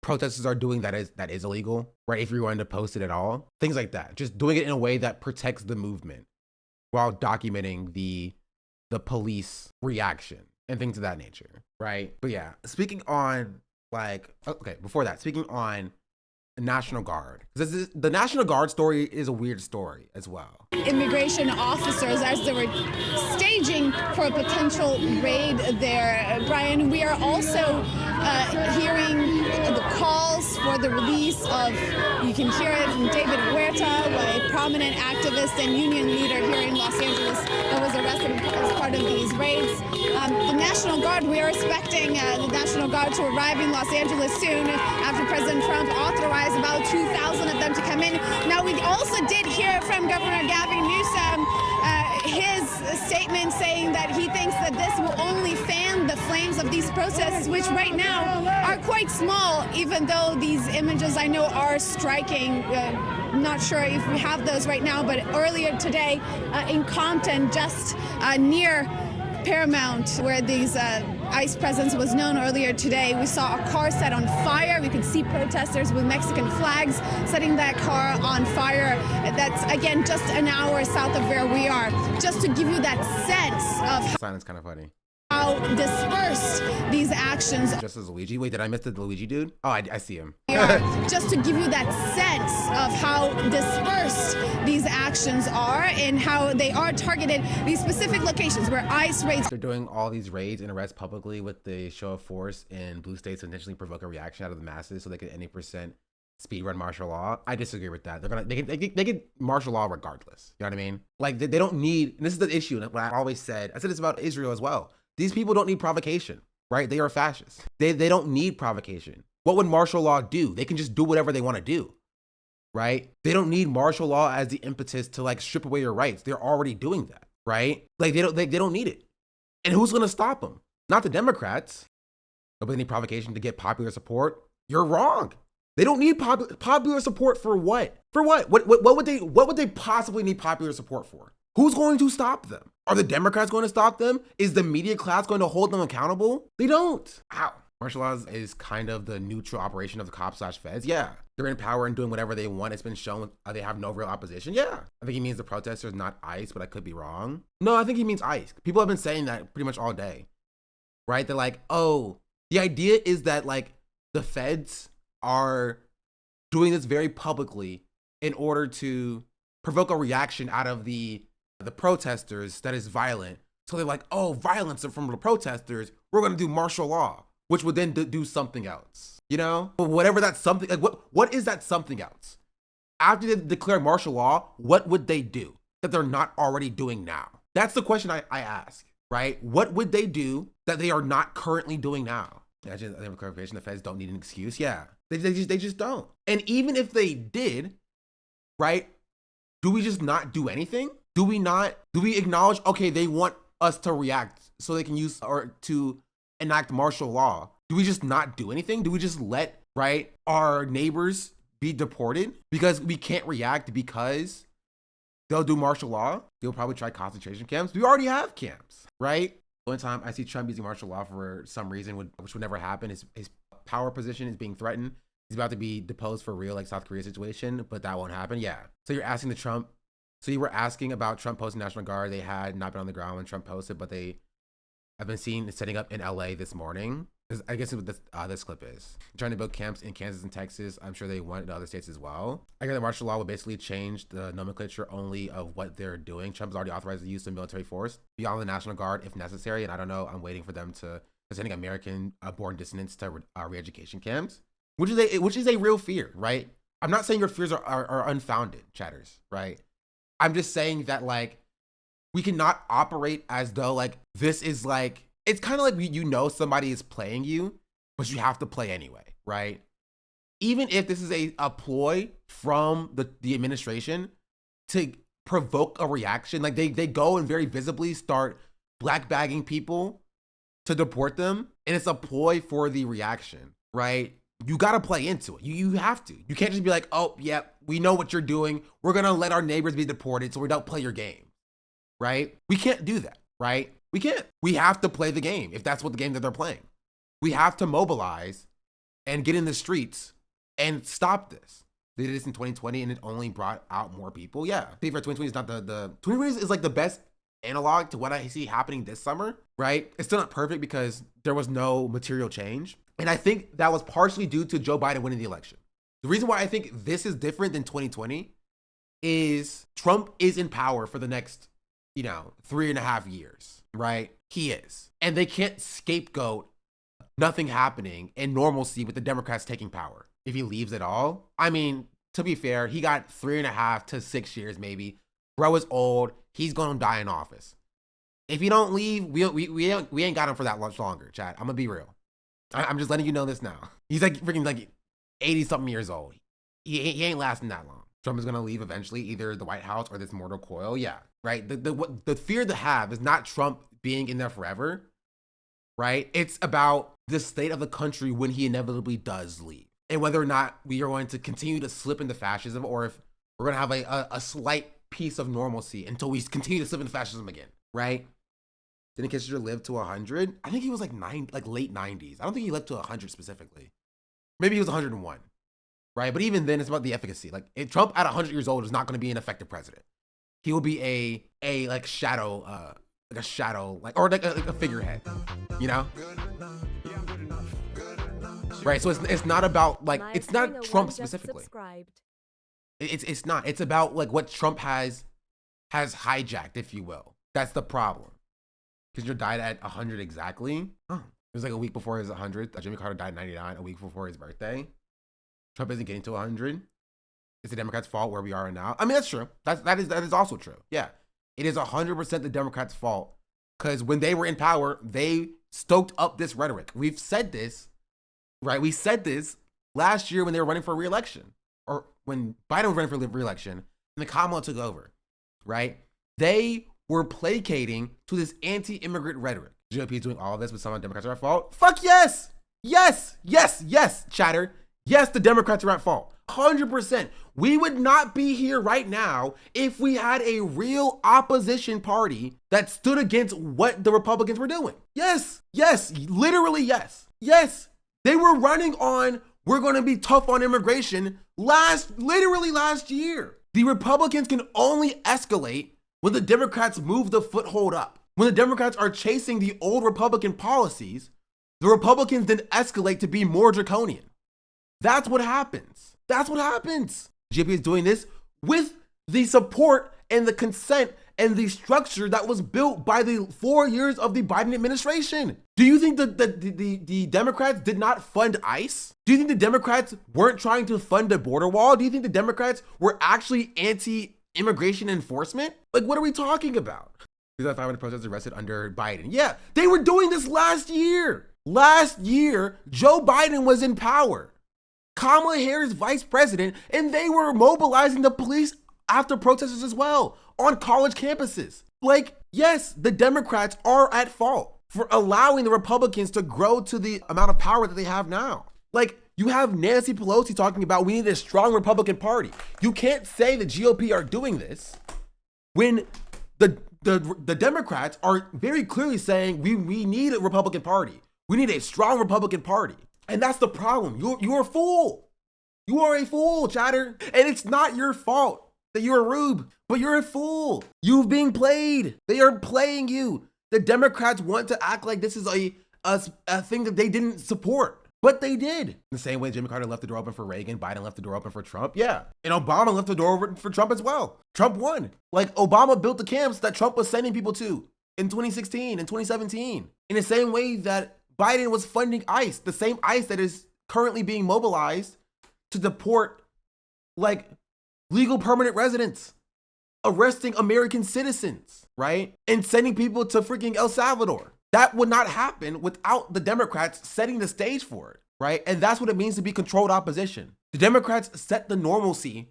protesters are doing that is illegal, right? If you're going to post it at all, things like that. Just doing it in a way that protects the movement while documenting the police reaction and things of that nature, right? But yeah, speaking on National Guard. The National Guard story is a weird story as well.
Immigration officers, as they were staging for a potential raid there, Brian, we are also hearing the calls for the release of, you can hear it from David Huerta, a prominent activist and union leader here in Los Angeles that was arrested as part of these raids. The National Guard, we are expecting the National Guard to arrive in Los Angeles soon after President Trump authorized about 2,000 of them to come in. Now, we also did hear from Governor Gavin Newsom his statement saying that he thinks that this will only fan the flames of these protests, which right now are quite small, even though these images I know are striking. Not sure if we have those right now, but earlier today in Compton, just near Paramount, where these ICE presence was known earlier today, we saw a car set on fire. We could see protesters with Mexican flags setting that car on fire. That's, again, just an hour south of where we are. Just to give you that sense of
Silence kind of funny.
How dispersed these actions.
Just as Luigi. Wait, did I miss the Luigi dude? Oh, I see him.
Just to give you that sense of how dispersed these actions are and how they are targeted these specific locations where ICE raids.
They're doing all these raids and arrests publicly with the show of force in blue states to intentionally provoke a reaction out of the masses so they can any percent speed run martial law. I disagree with that. They can martial law regardless. You know what I mean? Like they don't need. And this is the issue. And what I always said. I said this about Israel as well. These people don't need provocation, right? They are fascists. They don't need provocation. What would martial law do? They can just do whatever they want to do, right? They don't need martial law as the impetus to like strip away your rights. They're already doing that, right? Like they don't need it. And who's going to stop them? Not the Democrats. Nobody need provocation to get popular support. You're wrong. They don't need popular support for what? For what? What would they possibly need popular support for? Who's going to stop them? Are the Democrats going to stop them? Is the media class going to hold them accountable? They don't. Ow. Martial law is kind of the neutral operation of the cops / feds. Yeah. They're in power and doing whatever they want. It's been shown they have no real opposition. Yeah. I think he means the protesters, not ICE, but I could be wrong. No, I think he means ICE. People have been saying that pretty much all day, right? They're like, oh, the idea is that like the feds are doing this very publicly in order to provoke a reaction out of the protesters that is violent. So they're like, oh, violence from the protesters, we're going to do martial law, which would then do something else, you know? But whatever that something, like what is that something else? After they declare martial law, what would they do that they're not already doing now? That's the question I ask, right? What would they do that they are not currently doing now? I have a clarification. The feds don't need an excuse. Yeah. They just don't. And even if they did, right? Do we just not do anything? Do we acknowledge, okay, they want us to react so they can use or to enact martial law? Do we just not do anything? Do we just let, right, our neighbors be deported because we can't react because they'll do martial law? They'll probably try concentration camps. We already have camps, right? One time I see Trump using martial law for some reason, which would never happen. His power position is being threatened. He's about to be deposed for real, like South Korea situation, but that won't happen. Yeah. So you're asking you were asking about Trump posting National Guard. They had not been on the ground when Trump posted, but they have been seen setting up in LA this morning. I guess what this clip is. Trying to build camps in Kansas and Texas. I'm sure they want it in other states as well. I guess the martial law will basically change the nomenclature only of what they're doing. Trump's already authorized the use of military force beyond the National Guard if necessary. And I don't know, I'm waiting for them to sending American-born dissidents to re-education camps, which is a real fear, right? I'm not saying your fears are unfounded, chatters, right? I'm just saying that, like, we cannot operate as though, like, this is, like, it's kind of like somebody is playing you, but you have to play anyway, right? Even if this is a ploy from the administration to provoke a reaction, like they go and very visibly start black bagging people to deport them, and it's a ploy for the reaction, right? You got to play into it. You have to. You can't just be like, oh, yeah, we know what you're doing. We're going to let our neighbors be deported so we don't play your game, right? We can't do that, right? We can't. We have to play the game if that's what the game that they're playing. We have to mobilize and get in the streets and stop this. They did this in 2020 and it only brought out more people. Yeah. FIFA 2020 is not the 2020 is like the best analog to what I see happening this summer, right? It's still not perfect because there was no material change. And I think that was partially due to Joe Biden winning the election. The reason why I think this is different than 2020 is Trump is in power for the next, 3.5 years, right? He is. And they can't scapegoat nothing happening and normalcy with the Democrats taking power if he leaves at all. I mean, to be fair, he got 3.5 to 6 years maybe. Bro is old. He's going to die in office. If he don't leave, we ain't got him for that much longer, Chad. I'm going to be real. I'm just letting you know this now. He's like freaking like 80-something years old. He ain't lasting that long. Trump is going to leave eventually, either the White House or this mortal coil. Yeah, right? The fear to have is not Trump being in there forever, right? It's about the state of the country when he inevitably does leave. And whether or not we are going to continue to slip into fascism or if we're going to have a slight piece of normalcy until we continue to slip into fascism again, right? Didn't Kissinger live to 100? I think he was like late 90s. I don't think he lived to 100 specifically. Maybe he was 101, right? But even then, it's about the efficacy. Like, if Trump at 100 years old is not going to be an effective president. He will be a shadow, or like a figurehead, Right. So it's not about it's not Trump specifically. It's not. It's about like what Trump has hijacked, if you will. That's the problem. Kissinger died at 100 exactly. Oh, it was like a week before his 100th. Jimmy Carter died at 99, a week before his birthday. Trump isn't getting to 100. It's the Democrats' fault where we are now. I mean, that's true. That is also true. Yeah, it is 100% the Democrats' fault because when they were in power, they stoked up this rhetoric. We've said this, right? We said this last year when they were running for re-election, or when Biden was running for re-election, and the Kamala took over, right? They were placating to this anti-immigrant rhetoric. GOP is doing all of this, but some of the Democrats are at fault. Fuck yes! Yes, chatter. Yes, the Democrats are at fault. 100%. We would not be here right now if we had a real opposition party that stood against what the Republicans were doing. Yes, literally yes. Yes, they were running on, we're going to be tough on immigration literally last year. The Republicans can only escalate when the Democrats move the foothold up. When the Democrats are chasing the old Republican policies, the Republicans then escalate to be more draconian. That's what happens. GOP is doing this with the support and the consent and the structure that was built by the 4 years of the Biden administration. Do you think that the Democrats did not fund ICE? Do you think the Democrats weren't trying to fund a border wall? Do you think the Democrats were actually anti-immigration enforcement? Like, what are we talking about? 500 protesters arrested under Biden. Yeah, they were doing this last year. Last year, Joe Biden was in power. Kamala Harris vice president, and they were mobilizing the police after protesters as well on college campuses. Like, yes, the Democrats are at fault for allowing the Republicans to grow to the amount of power that they have now. Like, you have Nancy Pelosi talking about we need a strong Republican Party. You can't say the GOP are doing this when the Democrats are very clearly saying we need a Republican Party. We need a strong Republican Party. And that's the problem. You're a fool. You are a fool, chatter. And it's not your fault that you're a rube, but you're a fool. You've been played. They are playing you. The Democrats want to act like this is a thing that they didn't support. But they did. The same way Jimmy Carter left the door open for Reagan, Biden left the door open for Trump. Yeah. And Obama left the door open for Trump as well. Trump won. Like, Obama built the camps that Trump was sending people to in 2016 and 2017. In the same way that Biden was funding ICE, the same ICE that is currently being mobilized to deport, like, legal permanent residents, arresting American citizens, right? And sending people to freaking El Salvador. That would not happen without the Democrats setting the stage for it, right? And that's what it means to be controlled opposition. The Democrats set the normalcy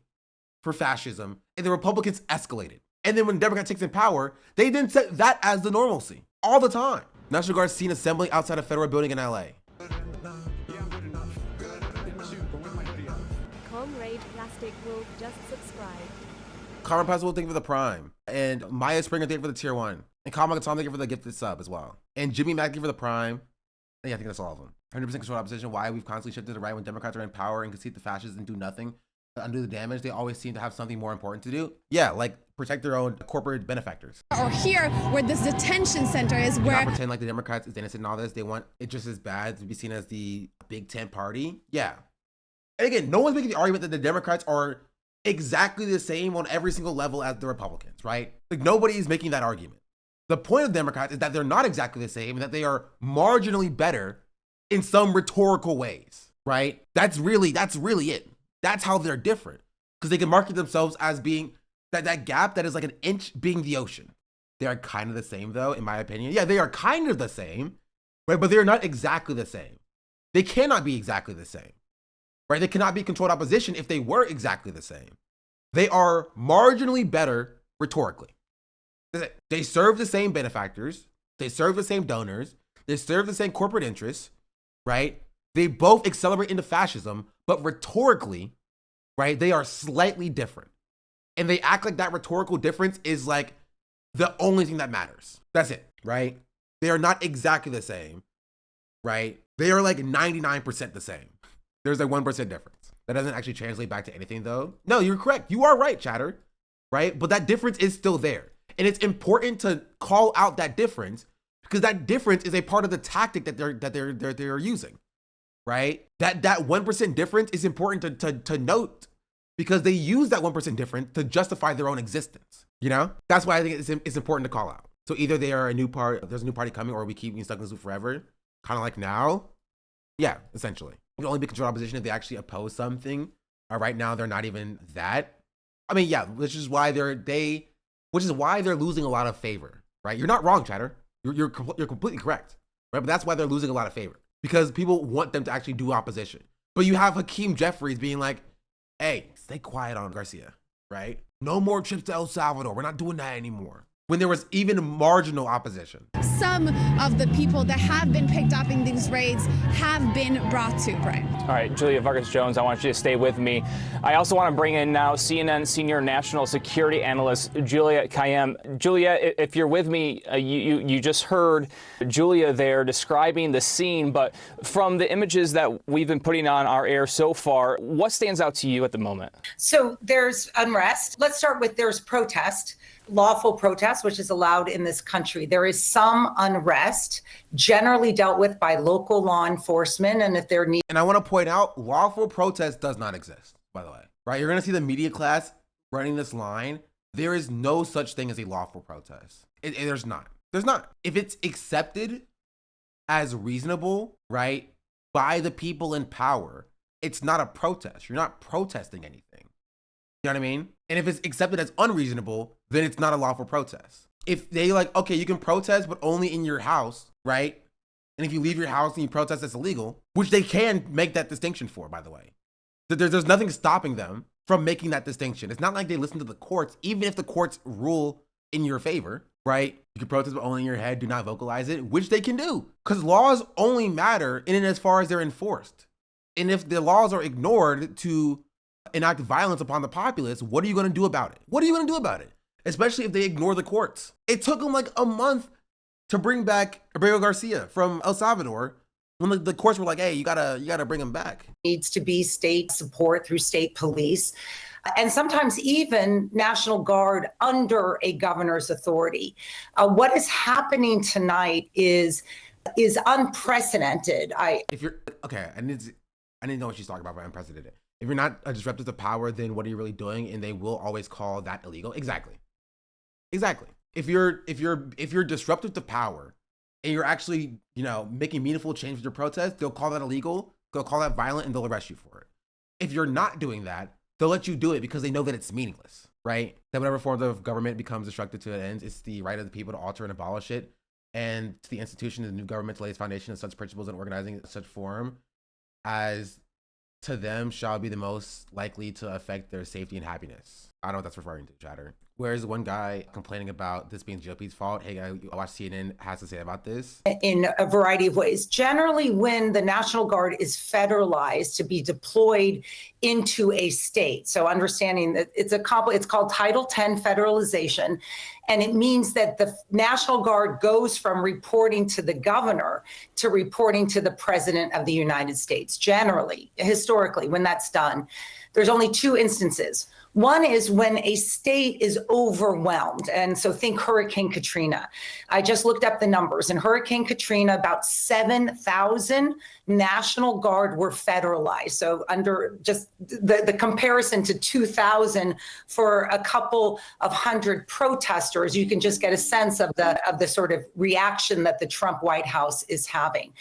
for fascism, and the Republicans escalated. And then when the Democrats takes in power, they then set that as the normalcy all the time. National Guard seen assembling outside a federal building in LA.
Comrade Plastic Wolf just subscribed.
Carmen Pascal, thank you for the Prime. And Maya Springer, thank you for the Tier 1. And Kama Gatom, thank you for the gifted sub as well. And Jimmy Mack, thank you for the Prime. And yeah, I think that's all of them. 100% controlled opposition. Why we've constantly shifted to the right when Democrats are in power and concede the fascists and do nothing to undo the damage. They always seem to have something more important to do. Yeah, like protect their own corporate benefactors.
Or here, where this detention center is,
Do
where
not pretend like the Democrats is innocent in all this. They want it just as bad to be seen as the Big Tent party. Yeah. And again, no one's making the argument that the Democrats are exactly the same on every single level as the Republicans, right? Like, nobody is making that argument. The point of Democrats is that they're not exactly the same and that they are marginally better in some rhetorical ways, right? That's really it. That's how they're different, because they can market themselves as being that gap that is like an inch being the ocean. They are kind of the same though, in my opinion. Yeah, they are kind of the same, right? But they're not exactly the same. They cannot be exactly the same, right? They cannot be controlled opposition if they were exactly the same. They are marginally better rhetorically. They serve the same benefactors. They serve the same donors. They serve the same corporate interests, right? They both accelerate into fascism, but rhetorically, right, they are slightly different. And they act like that rhetorical difference is like the only thing that matters. That's it, right? They are not exactly the same, right? They are like 99% the same. There's like 1% difference. That doesn't actually translate back to anything though. No, you're correct. You are right, chatter, right? But that difference is still there. And it's important to call out that difference because that difference is a part of the tactic that they're using, right? That 1% difference is important to note because they use that 1% difference to justify their own existence. You know, that's why I think it's important to call out. So either they are there's a new party coming, or we keep being stuck in this loop forever, kind of like now. Yeah, essentially, you can only be controlled opposition if they actually oppose something. Right now, they're not even that. I mean, yeah, which is why they're losing a lot of favor, right? You're not wrong, chatter. You're completely correct, right? But that's why they're losing a lot of favor, because people want them to actually do opposition. But you have Hakeem Jeffries being like, hey, stay quiet on Garcia, right? No more trips to El Salvador. We're not doing that anymore. When there was even marginal opposition.
some of the people that have been picked up in these raids have been brought to, Brian.
All right, Julia Vargas-Jones, I want you to stay with me. I also want to bring in now CNN senior national security analyst Julia Kayyem. Julia, if you're with me, you just heard Julia there describing the scene, but from the images that we've been putting on our air so far, what stands out to you at the moment?
So there's unrest. Let's start with there's protest. Lawful protest, which is allowed in this country. There is some unrest generally dealt with by local law enforcement. And if there need.
And I want to point out, lawful protest does not exist, by the way, right? You're going to see the media class running this line. There is no such thing as a lawful protest. There's not. There's not. If it's accepted as reasonable, right, by the people in power, it's not a protest. You're not protesting anything. You know what I mean? And if it's accepted as unreasonable, then it's not a lawful protest. If they like, okay, you can protest, but only in your house, right? And if you leave your house and you protest, that's illegal, which they can make that distinction for, by the way. There's nothing stopping them from making that distinction. It's not like they listen to the courts, even if the courts rule in your favor, right? You can protest but only in your head, do not vocalize it, which they can do. Because laws only matter in and as far as they're enforced. And if the laws are ignored to enact violence upon the populace, what are you going to do about it? What are you going to do about it? Especially if they ignore the courts. It took them like a month to bring back Abreu Garcia from El Salvador when the courts were like, hey, you gotta bring him back.
Needs to be state support through state police, and sometimes even National Guard under a governor's authority. What is happening tonight is unprecedented.
If you're okay, I need to know what she's talking about by unprecedented. If you're not a disruptor to power, then what are you really doing? And they will always call that illegal. Exactly. If you're disruptive to power and you're actually, making meaningful change with your protest, they'll call that illegal, they'll call that violent, and they'll arrest you for it. If you're not doing that, they'll let you do it because they know that it's meaningless, right? That whatever form of government becomes destructive to its ends, it's the right of the people to alter and abolish it, and to the institution of the new government to lay its foundation of such principles and organizing such form as to them shall be the most likely to affect their safety and happiness. I don't know what that's referring to, chatter. Whereas one guy complaining about this being GOP's fault, hey, I watch CNN, has to say about this.
In a variety of ways. Generally, when the National Guard is federalized to be deployed into a state, so understanding that it's called Title 10 federalization, and it means that the National Guard goes from reporting to the governor to reporting to the president of the United States. Generally, historically, when that's done, there's only two instances. One is when a state is overwhelmed. And so think Hurricane Katrina. I just looked up the numbers. In Hurricane Katrina, about 7,000 National Guard were federalized. So under just the comparison to 2,000 for a couple of hundred protesters, you can just get a sense of the sort of reaction that the Trump White House is having.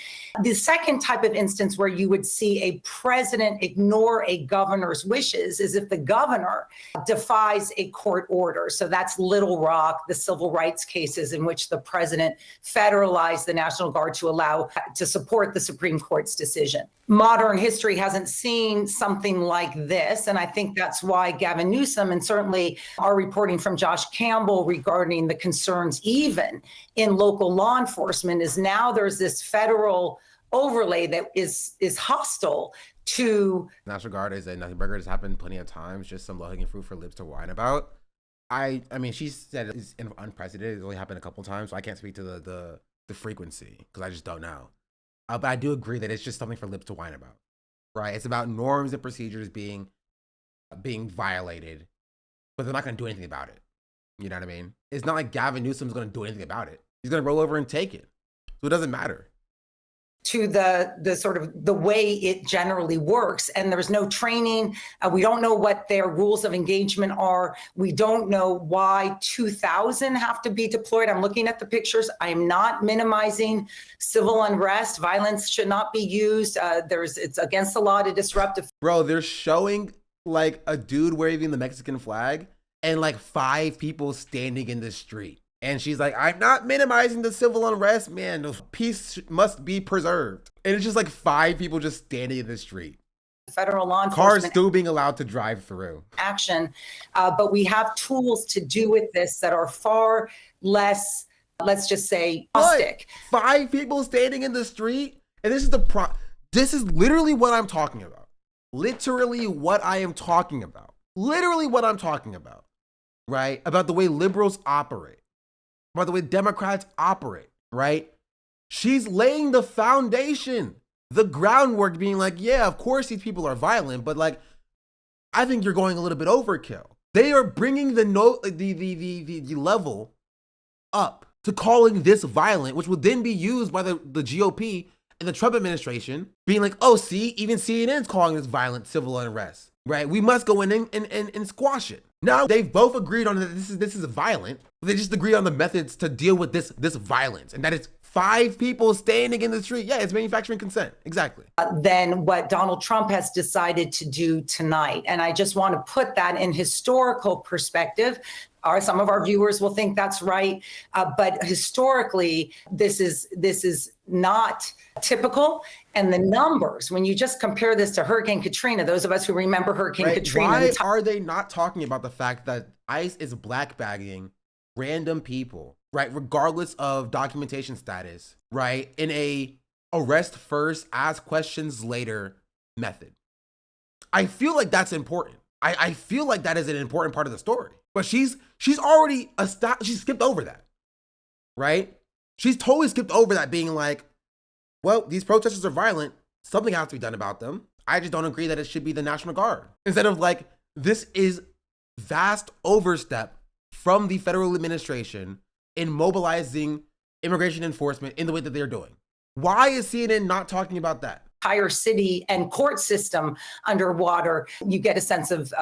The second type of instance where you would see a president ignore a governor's wishes is if the governor defies a court order. So that's Little Rock, the civil rights cases in which the president federalized the National Guard to support the Supreme Court's decision. Modern history hasn't seen something like this. And I think that's why Gavin Newsom and certainly our reporting from Josh Campbell regarding the concerns even in local law enforcement is now there's this federal overlay that is hostile to
National Guard is a nothing burger. It's happened plenty of times, just some low-hanging fruit for libs to whine about. I mean, she said it's unprecedented. It's only happened a couple times, so I can't speak to the frequency because I just don't know. But I do agree that it's just something for libs to whine about, right? It's about norms and procedures being violated, but they're not going to do anything about it. You know what I mean? It's not like Gavin Newsom's going to do anything about it. He's going to roll over and take it. So it doesn't matter.
To the sort of the way it generally works. And there's no training. We don't know what their rules of engagement are. We don't know why 2,000 have to be deployed. I'm looking at the pictures. I'm not minimizing civil unrest. Violence should not be used. It's against the law to disrupt.
Bro, they're showing like a dude waving the Mexican flag and like 5 people standing in the street. And she's like, I'm not minimizing the civil unrest, man. Peace must be preserved. And it's just like 5 people just standing in the street.
Federal law enforcement.
Cars still being allowed to drive through.
Action. But we have tools to do with this that are far less, let's just say, caustic.
5 people standing in the street? And this is this is literally what I'm talking about. Literally what I am talking about. Literally what I'm talking about. Right? About the way liberals operate. About the way Democrats operate, right? She's laying the foundation, the groundwork, being like, yeah, of course these people are violent, but like, I think you're going a little bit overkill. They are bringing the level up to calling this violent, which would then be used by the GOP and the Trump administration, being like, oh, see, even CNN's calling this violent civil unrest, right? We must go in and squash it. Now they've both agreed on that this is violent. They just agree on the methods to deal with this violence, and that it's 5 people standing in the street. Yeah, it's manufacturing consent. Exactly.
Than what Donald Trump has decided to do tonight. And I just want to put that in historical perspective Some of our viewers will think that's right, but historically, this is not typical. And the numbers, when you just compare this to Hurricane Katrina, those of us who remember Hurricane Katrina.
Why are they not talking about the fact that ICE is black bagging random people, right, regardless of documentation status, right, in a arrest first, ask questions later method? I feel like that's important. I feel like that is an important part of the story. But she's already she's skipped over that, right? She's totally skipped over that, being like, well, these protesters are violent. Something has to be done about them. I just don't agree that it should be the National Guard. Instead of like, this is vast overstep from the federal administration in mobilizing immigration enforcement in the way that they're doing. Why is CNN not talking about that?
Entire city and court system underwater, you get a sense of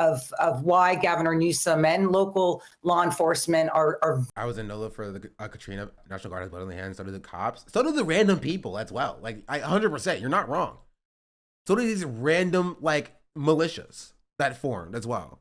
why Governor Newsom and local law enforcement are. I
was in NOLA for the Katrina. National Guard has blood on their hands. So do the cops. So do the random people as well. Like, 100%, you're not wrong. So do these random like militias that formed as well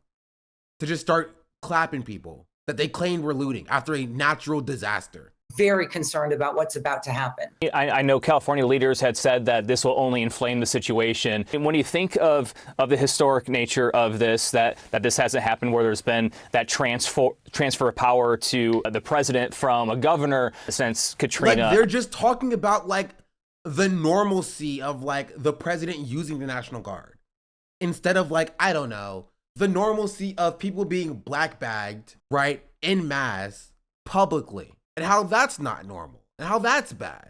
to just start clapping people that they claimed were looting after a natural disaster.
Very concerned about what's about to happen.
I know California leaders had said that this will only inflame the situation. And when you think of the historic nature of this, that this hasn't happened where there's been that transfer of power to the president from a governor since Katrina.
Like, they're just talking about like the normalcy of like the president using the National Guard instead of like, I don't know, the normalcy of people being black bagged, right, en masse publicly. And how that's not normal, and how that's bad.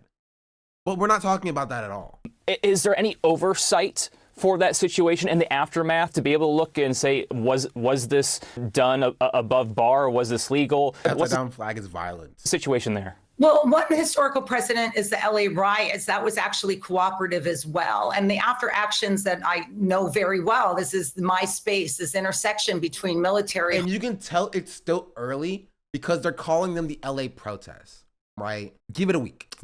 But we're not talking about that at all.
Is there any oversight for that situation in the aftermath to be able to look and say, was this done above bar, or was this legal?
Upside down flag is violence.
Situation there.
Well, one historical precedent is the LA riots. That was actually cooperative as well. And the after actions that I know very well, this is my space, this intersection between military.
And you can tell it's still early because they're calling them the LA protests, right? Give it a week.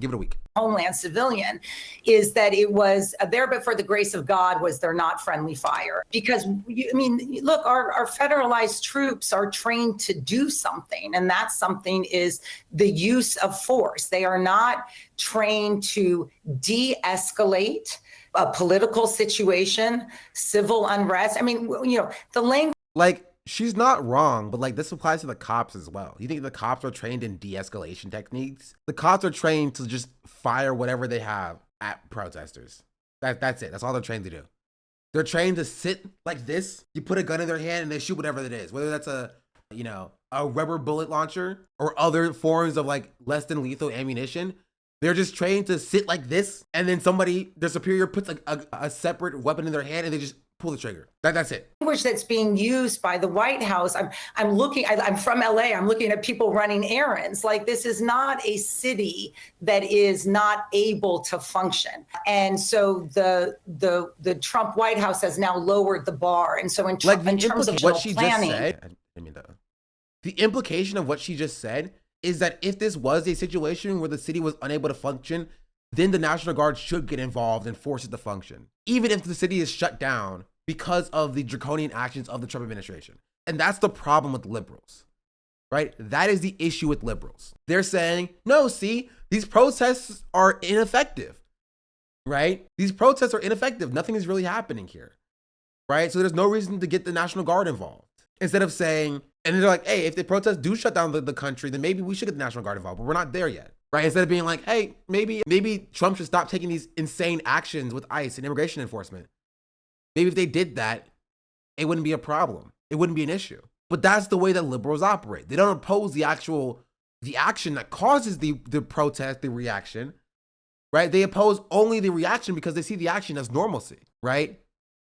Homeland civilian is that it was there, but for the grace of God was there not friendly fire. Because, look, our federalized troops are trained to do something, and that something is the use of force. They are not trained to de-escalate a political situation, civil unrest. The language.
Like, she's not wrong, but like this applies to the cops as well. You think the cops are trained in de-escalation techniques? The cops are trained to just fire whatever they have at protesters. That's it. That's all they're trained to do. They're trained to sit like this. You put a gun in their hand and they shoot whatever it is, whether that's a rubber bullet launcher or other forms of like less than lethal ammunition. They're just trained to sit like this, and then their superior puts like a separate weapon in their hand and they just pull the trigger. That's it.
Language that's being used by the White House. I'm from LA. I'm looking at people running errands. Like, this is not a city that is not able to function. And so the Trump White House has now lowered the bar. And so in terms of
what she
planning,
just said, the implication of what she just said is that if this was a situation where the city was unable to function, then the National Guard should get involved and force it to function, even if the city is shut down because of the draconian actions of the Trump administration. And that's the problem with liberals, right? That is the issue with liberals. They're saying, no, see, these protests are ineffective, right? These protests are ineffective. Nothing is really happening here, right? So there's no reason to get the National Guard involved. Instead of saying, and they're like, hey, if the protests do shut down the country, then maybe we should get the National Guard involved, but we're not there yet. Right? Instead of being like, hey, maybe Trump should stop taking these insane actions with ICE and immigration enforcement. Maybe if they did that, it wouldn't be a problem. It wouldn't be an issue. But that's the way that liberals operate. They don't oppose the action that causes the protest, the reaction, right? They oppose only the reaction because they see the action as normalcy, right?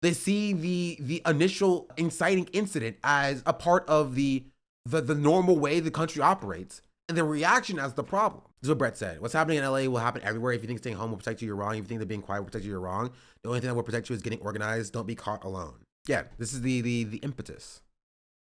They see the initial inciting incident as a part of the normal way the country operates, and the reaction as the problem. This is what Brett said. What's happening in LA will happen everywhere. If you think staying home will protect you, you're wrong. If you think that being quiet will protect you, you're wrong. The only thing that will protect you is getting organized. Don't be caught alone. Yeah, this is the impetus.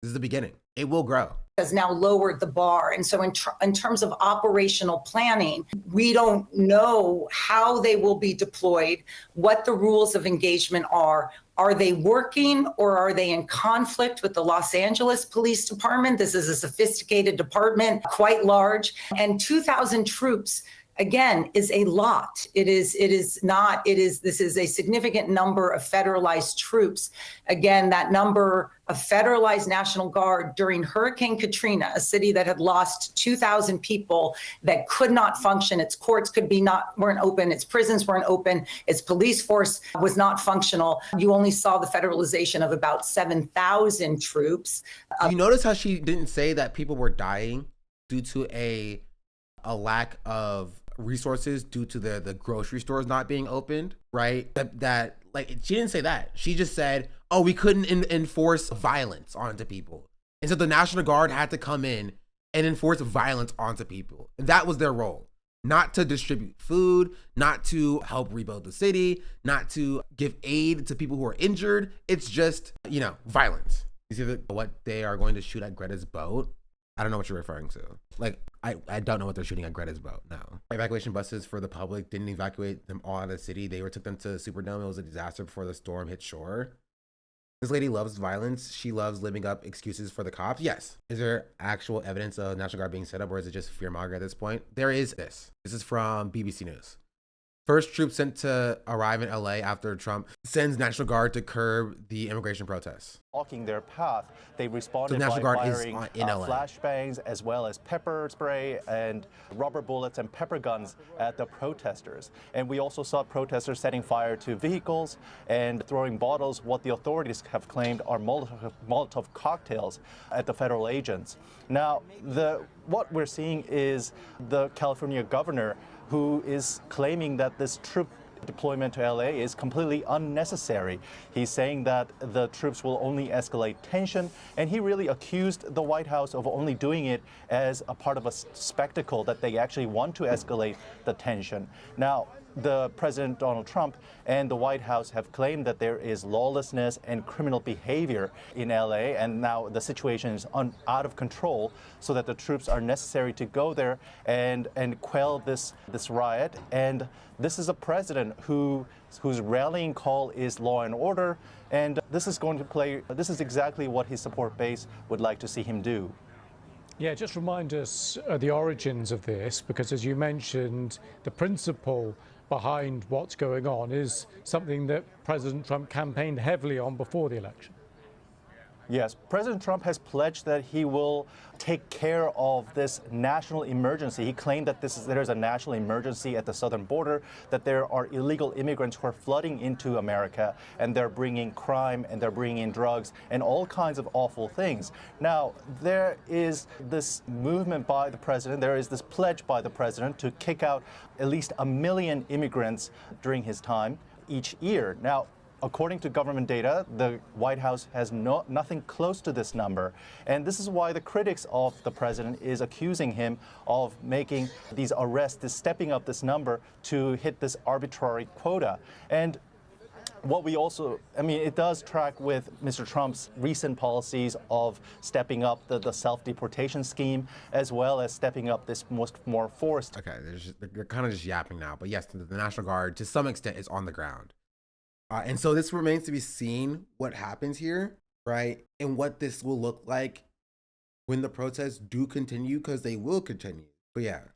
This is the beginning. It will grow.
Has now lowered the bar. And so in terms of operational planning, we don't know how they will be deployed, what the rules of engagement are Are they working or are they in conflict with the Los Angeles Police Department? This is a sophisticated department, quite large, and 2,000 troops again is a lot. This is a significant number of federalized troops. Again, that number of federalized National Guard during Hurricane Katrina, a city that had lost 2,000 people, that could not function. Its courts weren't open. Its prisons weren't open. Its police force was not functional. You only saw the federalization of about 7,000 troops.
You notice how she didn't say that people were dying due to a lack of resources due to the grocery stores not being opened, right? That like, she didn't say that. She just said, oh, we couldn't enforce violence onto people. And so the National Guard had to come in and enforce violence onto people. And that was their role. Not to distribute food, not to help rebuild the city, not to give aid to people who are injured. It's just, violence. You see what they are going to shoot at Greta's boat? I don't know what you're referring to. Like, I don't know what they're shooting at Greta's boat now. Evacuation buses for the public didn't evacuate them all out of the city. They took them to Superdome. It was a disaster before the storm hit shore. This lady loves violence. She loves living up excuses for the cops. Yes. Is there actual evidence of National Guard being set up, or is it just fear-mongering at this point? There is this. This is from BBC News. First troops sent to arrive in LA after Trump sends National Guard to curb the immigration protests.
Blocking their path, they responded
The National
by
Guard
firing
is in LA.
flashbangs as well as pepper spray and rubber bullets and pepper guns at the protesters. And we also saw protesters setting fire to vehicles and throwing bottles, what the authorities have claimed are Molotov cocktails at the federal agents. Now, what we're seeing is the California governor who is claiming that this troop deployment to LA is completely unnecessary. He's saying that the troops will only escalate tension, and he really accused the White House of only doing it as a part of a spectacle, that they actually want to escalate the tension. Now, the President Donald Trump and the White House have claimed that there is lawlessness and criminal behavior in LA, and now the situation is out of control, so that the troops are necessary to go there and quell this riot. And this is a president whose rallying call is law and order, and this is exactly what his support base would like to see him do.
Yeah, just remind us the origins of this, because as you mentioned, the principle behind what's going on is something that President Trump campaigned heavily on before the election.
Yes, President Trump has pledged that he will take care of this national emergency. He claimed that there is a national emergency at the southern border, that there are illegal immigrants who are flooding into America, and they're bringing crime and they're bringing in drugs and all kinds of awful things. Now, there is this movement by the president, there is this pledge by the president to kick out at least 1 million immigrants during his time each year. Now, according to government data, the White House has nothing close to this number. And this is why the critics of the president is accusing him of making these arrests, stepping up this number to hit this arbitrary quota. And what we also, it does track with Mr. Trump's recent policies of stepping up the self-deportation scheme, as well as stepping up this more forced.
Okay, they're kind of just yapping now. But yes, the National Guard, to some extent, is on the ground. And so this remains to be seen what happens here, right? And what this will look like when the protests do continue, because they will continue. But yeah,